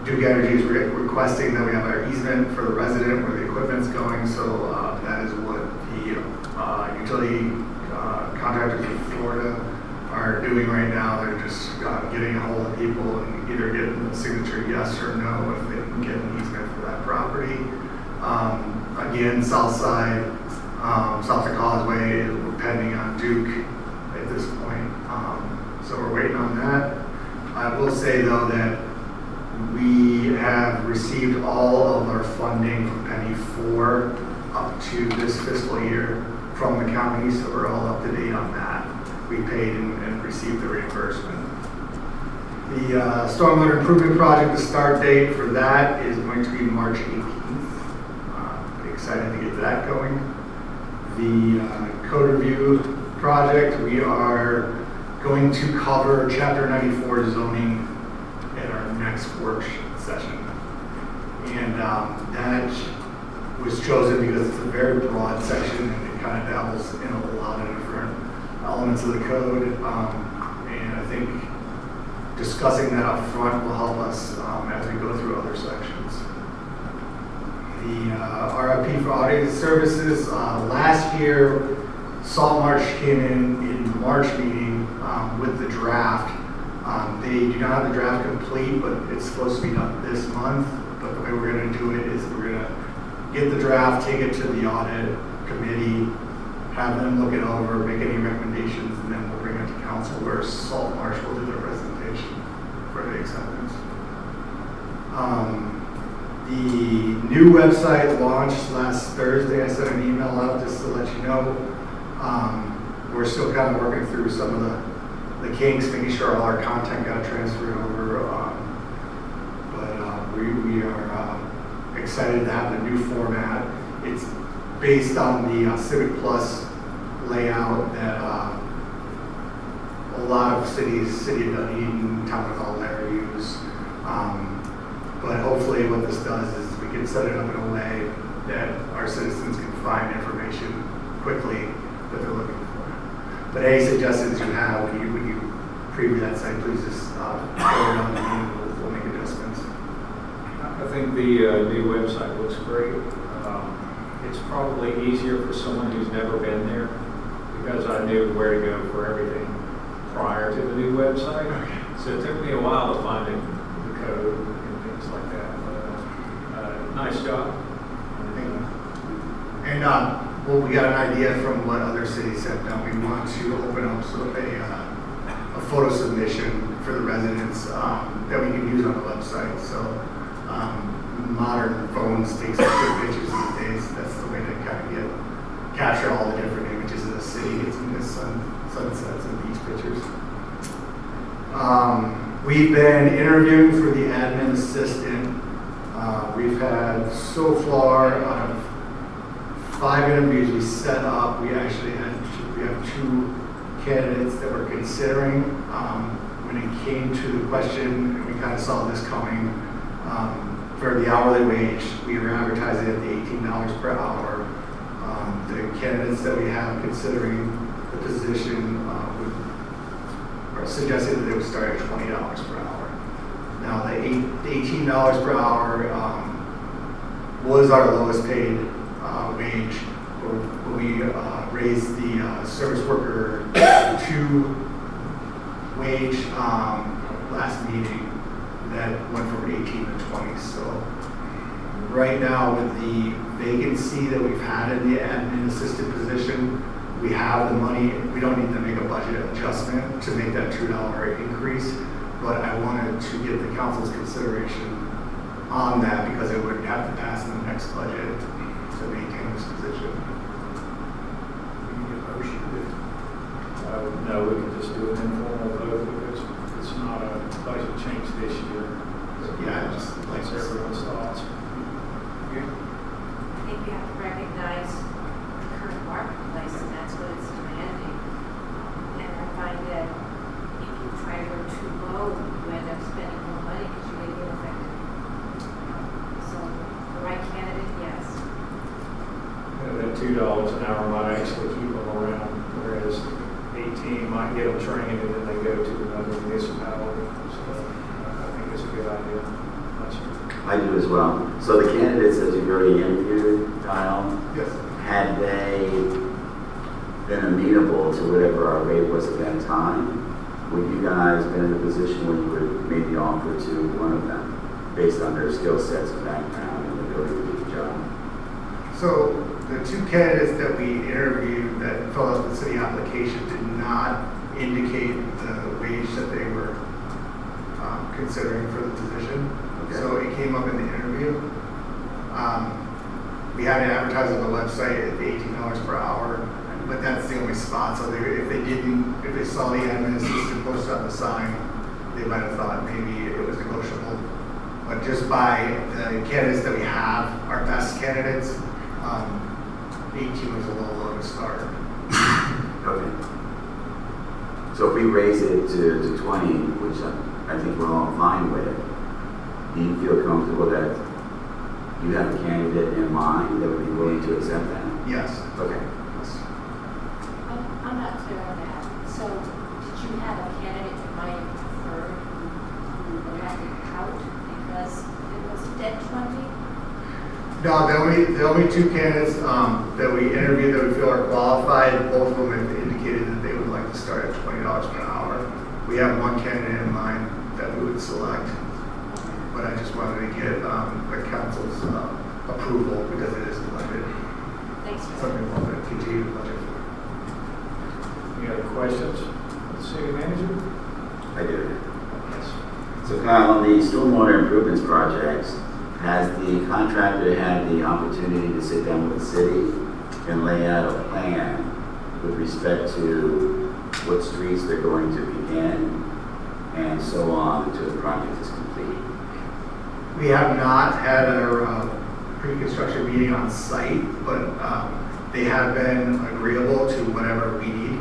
M: Duke Energy is requesting that we have our easement for the resident where the equipment's going, so that is what the utility contractors in Florida are doing right now. They're just getting a hold of people and either getting the signature yes or no if they can get an easement for that property. Again, south side, south of Causeway, we're pending on Duke at this point. So we're waiting on that. I will say though that we have received all of our funding from Penny 4 up to this fiscal year from the county, so we're all up to date on that. We paid and received the reimbursement. The stormwater improvement project, the start date for that is going to be March 18th. Pretty excited to get that going. The code review project, we are going to cover Chapter 94 zoning at our next work session. And that was chosen because it's a very broad section and it kind of dabbles in a lot of different elements of the code. And I think discussing that up front will help us as we go through other sections. The RFP for auditing services, last year, Salt Marsh came in the March meeting with the draft. They do not have the draft complete, but it's supposed to be done this month. But the way we're going to do it is we're going to get the draft, take it to the audit committee, have them look it over, make any recommendations, and then we'll bring it to council where Salt Marsh will do their presentation for the acceptance. The new website launched last Thursday. I sent an email out just to let you know. We're still kind of working through some of the kinks, making sure all our content got transferred over. But we are excited to have the new format. It's based on the Civic Plus layout that a lot of cities, City of Dunedin, Town of Bel Air use. But hopefully what this does is we can set it up in a way that our citizens can find information quickly that they're looking for. But any suggestions you have when you preview that site, please just forward it on to me and we'll make adjustments.
C: I think the new website looks great. It's probably easier for someone who's never been there because I knew where to go for everything. prior to the new website. So it took me a while to find the code and things like that. Nice job.
M: And well, we got an idea from what other cities have done. We want to open up a photo submission for the residents that we can use on the website. So modern phones take some good pictures these days. That's the way to kind of capture all the different images of the city. It's in the sunsets and beach pictures. We've been interviewing for the admin assistant. We've had so far out of 5 interviews we set up. We have 2 candidates that we're considering. When it came to the question, we kind of saw this coming. For the hourly wage, we were advertising at the $18 per hour. The candidates that we have considering the position are suggesting that they would start at $20 per hour. Now, the $18 per hour was our lowest paid wage. We raised the service worker 2 wage last meeting. That went from 18 to 20. So right now, with the vacancy that we've had in the admin assistant position, we have the money. We don't need to make a budget adjustment to make that $2 increase. But I wanted to get the council's consideration on that because it would have to pass in the next budget to maintain this position. We need a motion.
C: No, we can just do an informal vote because it's not a budget change this year.
M: Yeah, just
C: Thanks everyone's thoughts.
I: I think we have to recognize the current marketplace, and that's what it's demanding. And I find that if you try to go too low, you end up spending more money because you may get affected. So the right candidate, yes.
C: That $2 an hour might actually keep them around, whereas 18 might get them trained and then they go to another municipality. So I think it's a good idea.
D: I do as well. So the candidates that you've already interviewed, Kyle,
M: Yes.
D: had they been amenable to whatever our rate was at that time, would you guys been in a position where you would have made the offer to one of them based on their skill sets and background and ability to do the job?
M: So the 2 candidates that we interviewed that filled out the city application did not indicate the wage that they were considering for the position.
D: Okay.
M: So it came up in the interview. We had it advertised on the website at the $18 per hour, but that's the only spot. So if they saw the admin assistant posted on the sign, they might have thought maybe it was negotiable. But just by the candidates that we have, our best candidates, 18 was a little low to start.
D: Okay. So if we raise it to 20, which I think we're all fine with, do you feel comfortable that you have a candidate in mind that would be willing to accept that?
M: Yes.
D: Okay.
I: I'm not clear on that. So did you have a candidate you might have preferred who acted out because it wasn't at 20?
M: No, the only 2 candidates that we interviewed that we feel are qualified, both of them have indicated that they would like to start at $20 per hour. We have 1 candidate in mind that we would select, but I just wanted to get the council's approval because it is budget.
I: Thanks for that.
M: Something we'll have to continue to budget for.
C: Any other questions for the city manager?
D: I do.
C: Yes.
D: So Kyle, on the stormwater improvements projects, has the contractor had the opportunity to sit down with the city and lay out a plan with respect to what streets they're going to begin and so on until the project is complete?
M: We have not had our pre-construction meeting on site, but they have been agreeable to whatever we need.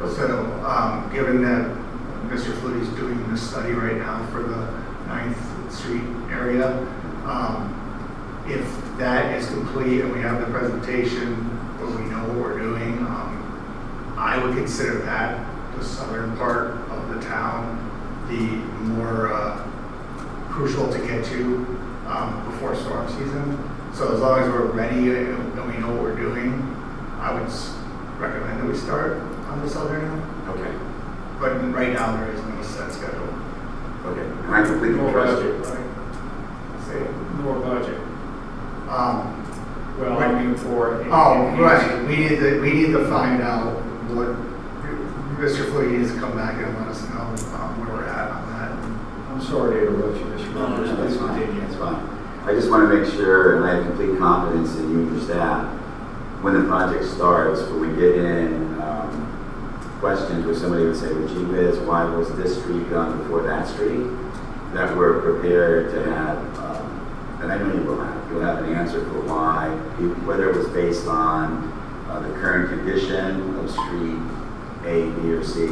M: So given that Mr. Flutie's doing this study right now for the 9th Street area, if that is complete and we have the presentation where we know what we're doing, I would consider that the southern part of the town the more crucial to get to before storm season. So as long as we're ready and we know what we're doing, I would recommend that we start on the southern end.
D: Okay.
M: but right now there is no set schedule.
D: Okay, and I completely
C: More
D: trust
C: budget,
D: you.
C: right?
M: Say,
C: More budget. Well,
M: right.
C: I mean for.
M: Right, we need to find out what, Mr. Flea needs to come back and let us know where we're at on that.
C: I'm sorry to interrupt you, Mr.
D: No,
C: Rogers.
D: that's
C: Please
D: fine,
C: continue.
D: that's fine. I just want to make sure, and I have complete confidence in you and your staff, when the project starts, when we get in questions where somebody would say, well, gee whiz, why was this street done before that street? That we're prepared to have, and I know you'll have an answer for why, whether it was based on the current condition of street A, B, or C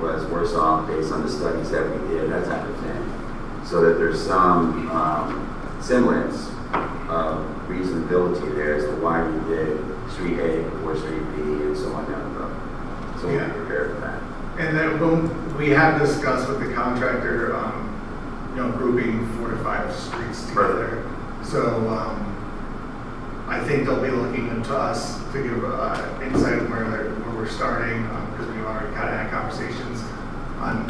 D: was worse off based on the studies that we did, that type of thing. So that there's some semblance of reasonability there as to why we did street A before street B and so on down the road. So we're prepared for that.
M: And then we have discussed with the contractor, grouping 4 to 5 streets together. So I think they'll be looking into us to give insight where we're starting, because we've already kind of had conversations on,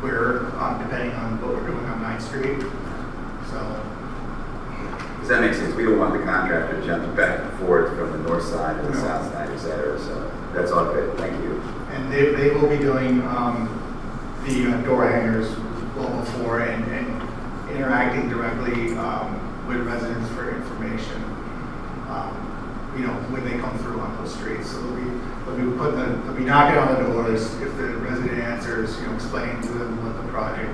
M: where, depending on what we're doing on 9th Street. So.
D: Does that make sense? We don't want the contractor jumping back and forth from the north side to the south side, et cetera. So that's all good. Thank you.
M: And they will be doing the door hangers well before and interacting directly with residents for information. When they come through on those streets, so they'll be knocking on the doors. If the resident answers, explaining to them what the project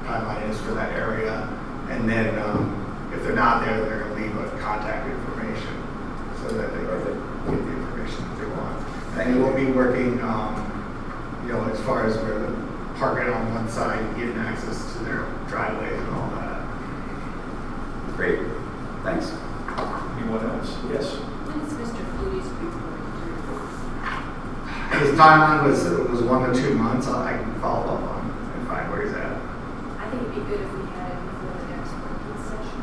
M: timeline is for that area, and then if they're not there, they're going to leave a contact information so that they can get the information that they want. And they will be working, as far as where the parking on one side, getting access to their driveways and all that.
D: Great. Thanks.
C: Anyone else? Yes.
I: When is Mr. Flutie's report due?
M: His timeline was 1 to 2 months. I can follow up on and find where he's at.
I: I think it'd be good if we had it before the next working session.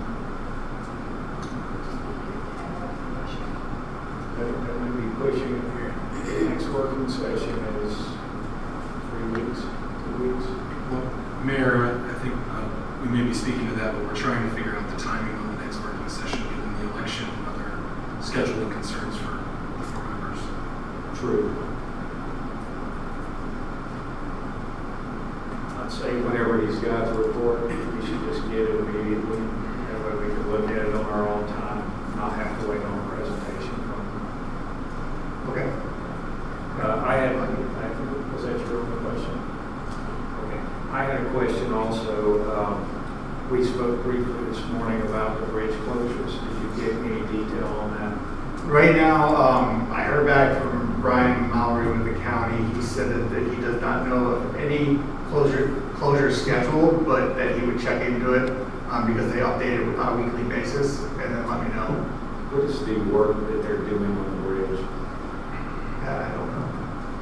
I: Just be good to have more information.
C: That would be pushing it here. The next working session is 3 weeks, 2 weeks.
A: Well, Mayor, I think we may be speaking to that, but we're trying to figure out the timing on the next working session, given the election and other scheduling concerns for the 4 members.
C: True. I'd say whenever he's got the report, we should just get it immediately. That way we can look at it on our own time, not have to wait on a presentation from him.
M: Okay.
C: Was that your question? Okay. I had a question also. We spoke briefly this morning about the bridge closures. Did you get any detail on that?
M: Right now, I heard back from Brian Mallory with the county. He said that he does not know of any closure scheduled, but that he would check into it because they update it on a weekly basis and then let me know.
C: What is the work that they're doing on the bridge?
M: I don't know.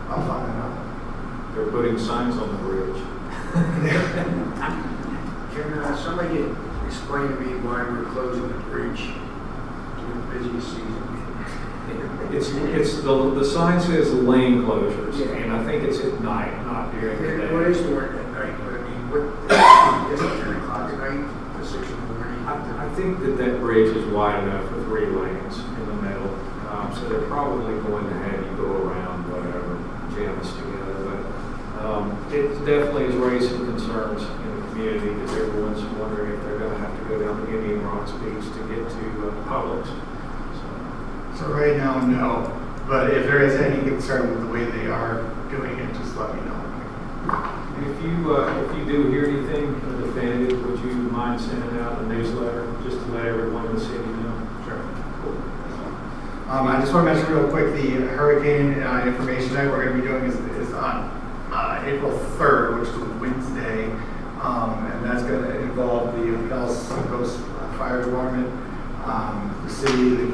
M: I'll find that out.
C: They're putting signs on the bridge.
K: Can somebody explain to me why we're closing the bridge during the busiest season?
C: It's the sign says lane closures,
K: Yeah.
C: and I think it's at night, not during the day.
K: What is work at night? But I mean, is it 10 o'clock at night to 6 in the morning?
C: I think that bridge is wide enough for 3 lanes in the middle, so they're probably going to have you go around whatever, jam us together. But it definitely has raised some concerns in the community because everyone's wondering if they're going to have to go down to Indian Rocks Beach to get to Publix.
M: So right now, no. But if there is any concern with the way they are doing it, just let me know.
C: And if you do hear anything definitive, would you mind sending out a newsletter just to let everyone in the city know?
M: Sure. Cool. I just want to mention real quick the hurricane information night we're going to be doing is on April 3rd, which is a Wednesday, and that's going to involve the Pinellas Coast Fire Department, the city, the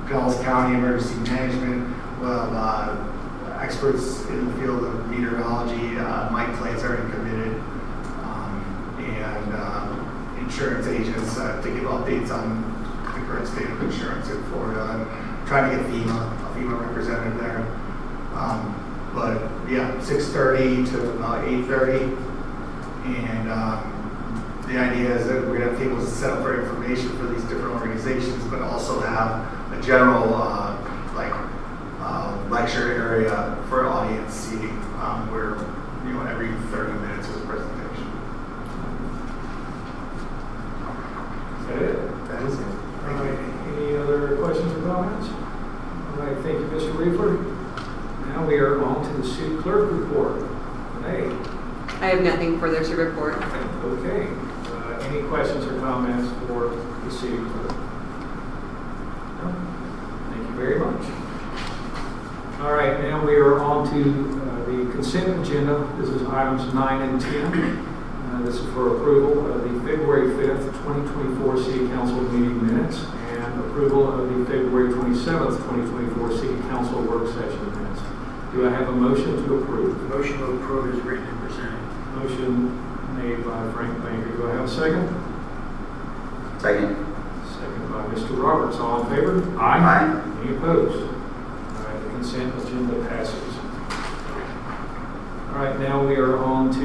M: Pinellas County Emergency Management. We'll have experts in the field of meteorology. Mike Clay's already committed, and insurance agents to give updates on the current state of insurance in Florida. I'm trying to get a FEMA representative there. But 6:30 to about 8:30. And the idea is that we're going to have tables set up for information for these different organizations, but also have a general lecture area for audience seating where every 30 minutes is a presentation.
C: Is that it?
M: That is it.
C: All right. Any other questions or comments? All right, thank you, Mr. Riefler. Now we are on to the city clerk report. Renee.
E: I have nothing further to report.
C: Okay. Any questions or comments for the city clerk? No? Thank you very much. All right, now we are on to the consent agenda. This is items 9 and 10. This is for approval of the February 5th, 2024 City Council meeting minutes and approval of the February 27th, 2024 City Council work session minutes. Do I have a motion to approve?
K: Motion to approve is written and presented.
C: Motion made by Frank Banker. Do I have a second?
D: Second.
C: Second by Mr. Roberts. All in favor?
D: Aye.
C: Any opposed? All right, the consent agenda passes. All right, now we are on to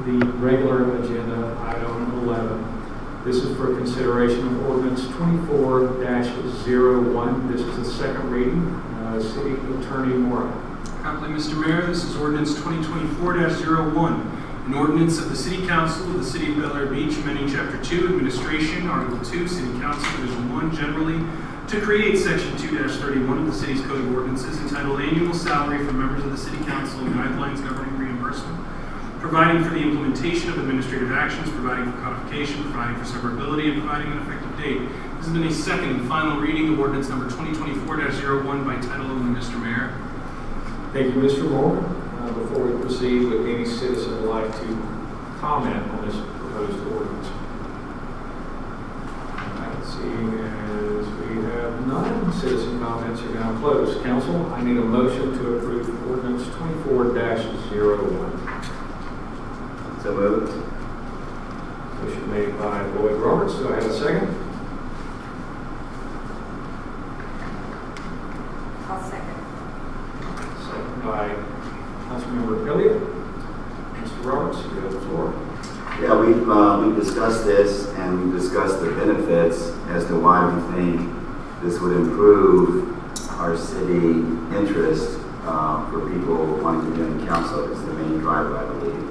C: the regular agenda, item 11. This is for consideration of ordinance 24-01. This is the second reading. City Attorney Mora.
A: Properly, Mr. Mayor, this is ordinance 2024-01, an ordinance of the City Council of the City of Bel Air Beach, amending Chapter 2, Administration, Article 2, City Council, Division 1, generally, to create Section 2-31 of the City's Code of Ordinances entitled Annual Salary for Members of the City Council and Guidelines Governing Reimbursement, providing for the implementation of administrative actions, providing for codification, providing for severability, and providing an effective date. This has been a second and final reading of ordinance number 2024-01 by title only, Mr. Mayor.
C: Thank you, Mr. Moore. Before we proceed, would any citizen like to comment on this proposed ordinance? Seeing as we have none, citizen comments are now closed. Council, I need a motion to approve ordinance 24-01.
D: So moved.
C: Motion made by Boyd Roberts. Do I have a second?
I: I'll second.
C: Second by Councilmember Elliott. Mr. Roberts, you have the floor.
D: Yeah, we've discussed this and we've discussed the benefits as to why we think this would improve our city interest for people wanting to be on the council. It's the main driver, I believe.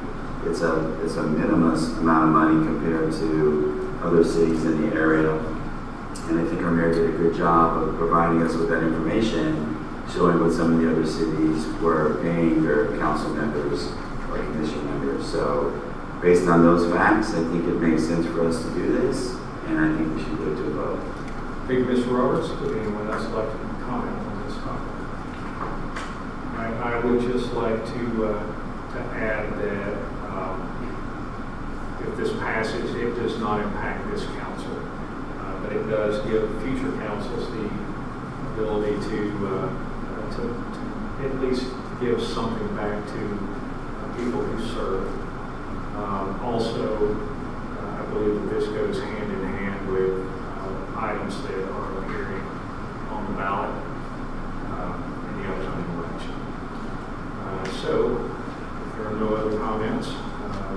D: It's a minimus amount of money compared to other cities in the area. And I think our mayor did a good job of providing us with that information, showing what some of the other cities were paying their council members or commission members. So based on those facts, I think it makes sense for us to do this, and I think we should go to a vote.
C: Thank you, Mr. Roberts. Would anyone else like to comment on this topic? I would just like to add that if this passes, it does not impact this council, but it does give future councils the ability to at least give something back to people who serve. Also, I believe that this goes hand in hand with items that are appearing on the ballot in the upcoming election. So, if there are no other comments,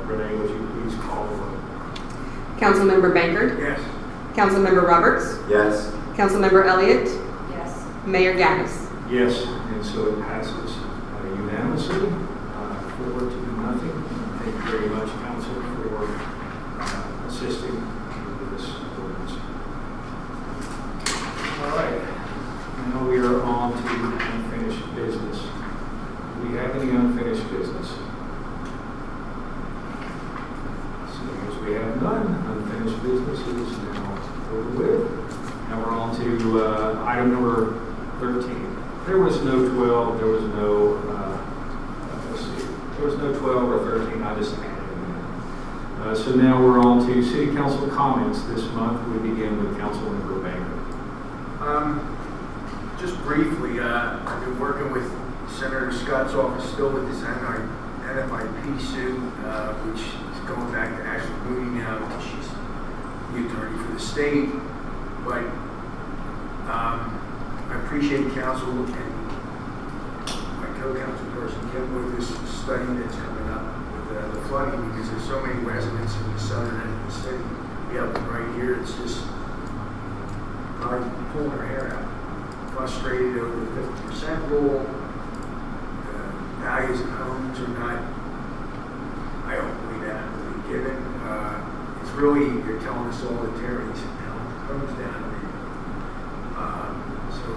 C: Renee, would you please call the roll?
E: Councilmember Bankert.
K: Yes.
E: Councilmember Roberts.
D: Yes?
E: Councilmember Elliott.
I: Yes.
E: Mayor Gaddis.
C: Yes, and so it passes unanimously, 4-0. Thank you very much, Council, for assisting with this ordinance. All right, now we are on to unfinished business. Do we have any unfinished business? Seeing as we have none, unfinished business is now over with. Now we're on to item number 13. There was no 12, there was no, there was no 12 or 13, I just added them in. So now we're on to City Council comments. This month we begin with Councilmember Baker.
K: Just briefly, I've been working with Senator Scott's office still with this NFIP suit, which is going back to Ashley Mooney now, because she's the attorney for the state. But I appreciate council and my Co-Councilperson Kim, with this study that's coming up with the flooding, because there's so many residents in the southern end of the city. We have them right here, it's just hard pulling our hair out. Frustrated over the 50% rule. The values of homes are not, I don't believe that really given. It's really, they're telling us all the tyrannies now, homes down. So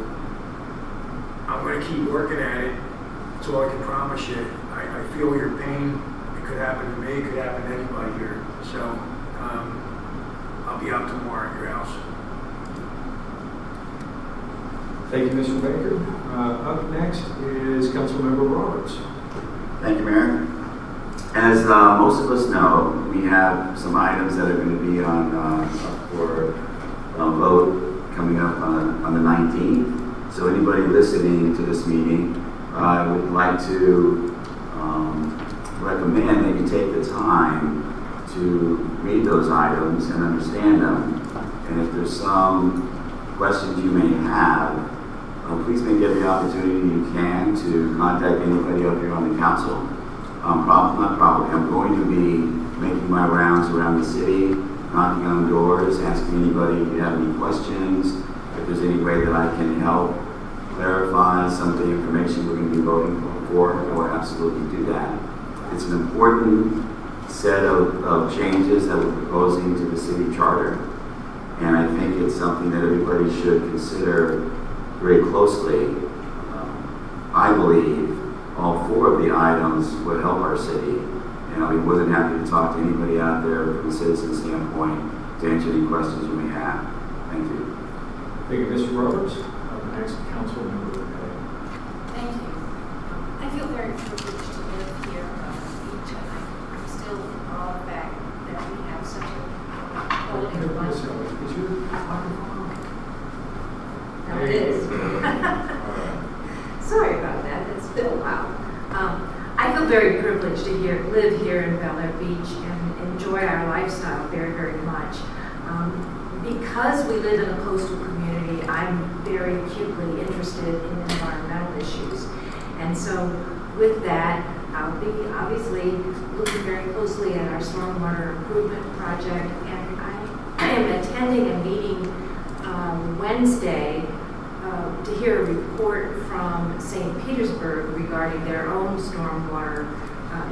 K: I'm going to keep working at it. That's all I can promise you. I feel your pain. It could happen to me. It could happen to anybody here. So I'll be up tomorrow at your house.
C: Thank you, Mr. Baker. Up next is Councilmember Roberts.
D: Thank you, Mayor. As most of us know, we have some items that are going to be on up for a vote coming up on the 19th. So anybody listening to this meeting, I would like to recommend that you take the time to read those items and understand them. And if there's some questions you may have, please make every opportunity you can to contact anybody up here on the council. I'm going to be making my rounds around the city, knocking on doors, asking anybody if you have any questions, if there's any way that I can help clarify some of the information we're going to be voting for, I will absolutely do that. It's an important set of changes that we're proposing to the city charter, and I think it's something that everybody should consider very closely. I believe all 4 of the items would help our city, and I'll be more than happy to talk to anybody out there from a citizen standpoint to answer any questions you may have. Thank you.
C: Thank you, Mr. Roberts. Next, Councilmember Baker.
I: Thank you. I feel very privileged to live here on the beach, and I'm still in awe of the fact that we have such a quality of life.
C: Is your microphone?
I: No, it is. Sorry about that. It's been a while. I feel very privileged to live here in Bel Air Beach and enjoy our lifestyle very, very much. Because we live in a coastal community, I'm very acutely interested in environmental issues. And so with that, I'll be obviously looking very closely at our stormwater improvement project. And I am attending a meeting Wednesday to hear a report from St. Petersburg regarding their own stormwater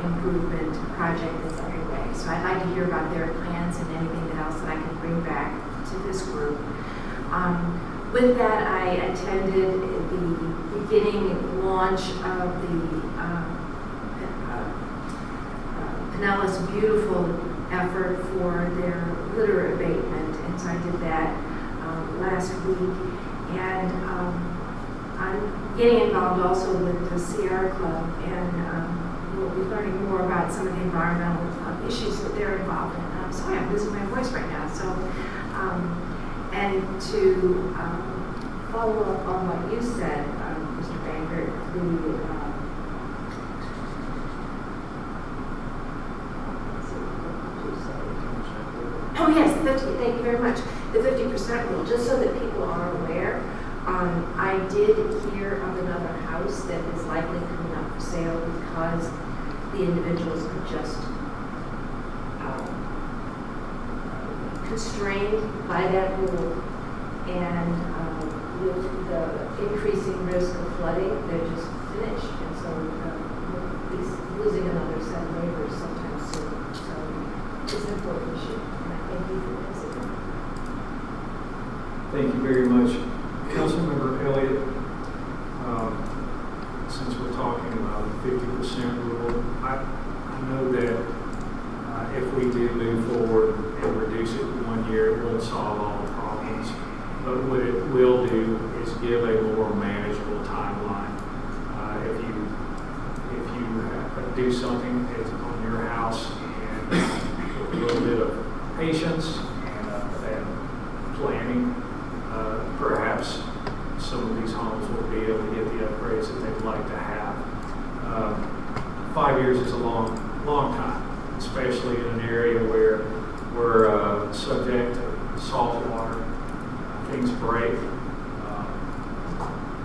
I: improvement project that's underway. So I'd like to hear about their plans and anything else that I can bring back to this group. With that, I attended the beginning launch of the Pinellas Beautiful effort for their litter abatement, and so I did that last week. And I'm getting involved also with the Sierra Club, and we'll be learning more about some of the environmental issues that they're involved in. I'm sorry, I'm losing my voice right now. So, and to follow up on what you said, Mr. Bankert, oh yes, thank you very much. The 50% rule, just so that people are aware. I did hear of another house that is likely coming up for sale because the individuals are just constrained by that rule, and with the increasing risk of flooding, they're just finished, and so we'll be losing another set of neighbors sometime soon. So it's an important issue, and I thank you for visiting.
C: Thank you very much. Councilmember Elliott, since we're talking about the 50% rule, I know that if we do move forward and reduce it 1 year, it won't solve all the problems. But what it will do is give a more manageable timeline. If you do something on your house and with a little bit of patience and planning, perhaps some of these homes will be able to get the upgrades that they'd like to have. 5 years is a long time, especially in an area where we're subject to salt water. Things break.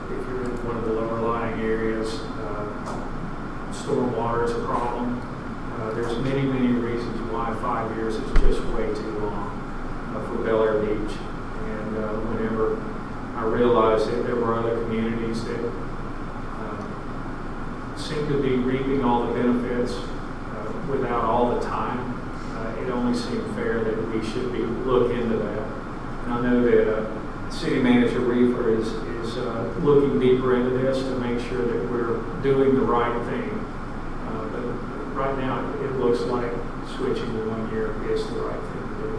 C: If you're in one of the lower lying areas, 5 years is just way too long for Bel Air Beach. And whenever I realized that there were other communities that seemed to be reaping all the benefits without all the time, it only seemed fair that we should look into that. And I know that City Manager Reefer is looking deeper into this to make sure that we're doing the right thing. But right now, it looks like switching to 1 year is the right thing to do.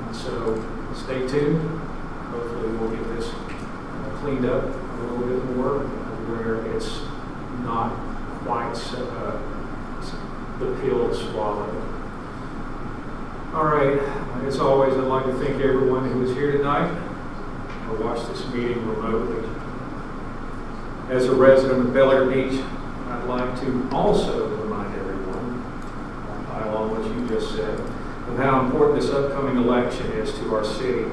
C: And so stay tuned. Hopefully we'll get this cleaned up a little bit more where it's not quite the pill to swallow. All right, as always, I'd like to thank everyone who is here tonight or watched this meeting remotely. As a resident of Bel Air Beach, I'd like to also remind everyone, pile on what you just said, of how important this upcoming election is to our city.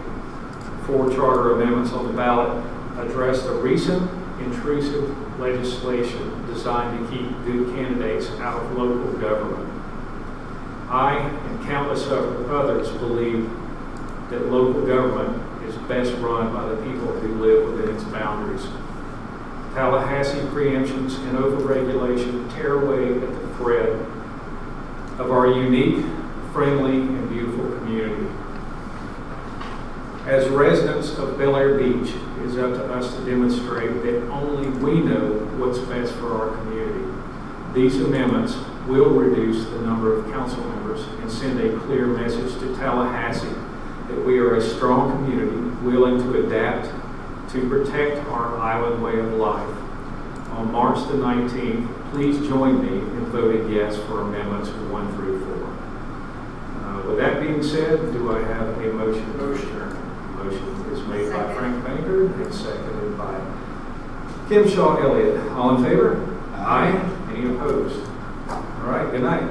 C: 4 charter amendments on the ballot address the recent intrusive legislation designed to keep good candidates out of local government. I and countless others believe that local government is best run by the people who live within its boundaries. Tallahassee preemptions and overregulation tear away at the thread of our unique, friendly, and beautiful community. As residents of Bel Air Beach, it is up to us to demonstrate that only we know what's best for our community. These amendments will reduce the number of council members and send a clear message to Tallahassee that we are a strong community willing to adapt to protect our island way of life. On March the 19th, please join me in voting yes for amendments 1 through 4. With that being said, do I have a motion? Motion. Motion is made by Frank Banker and seconded by Kim Shaw Elliott. All in favor? Aye. Any opposed? All right, good night.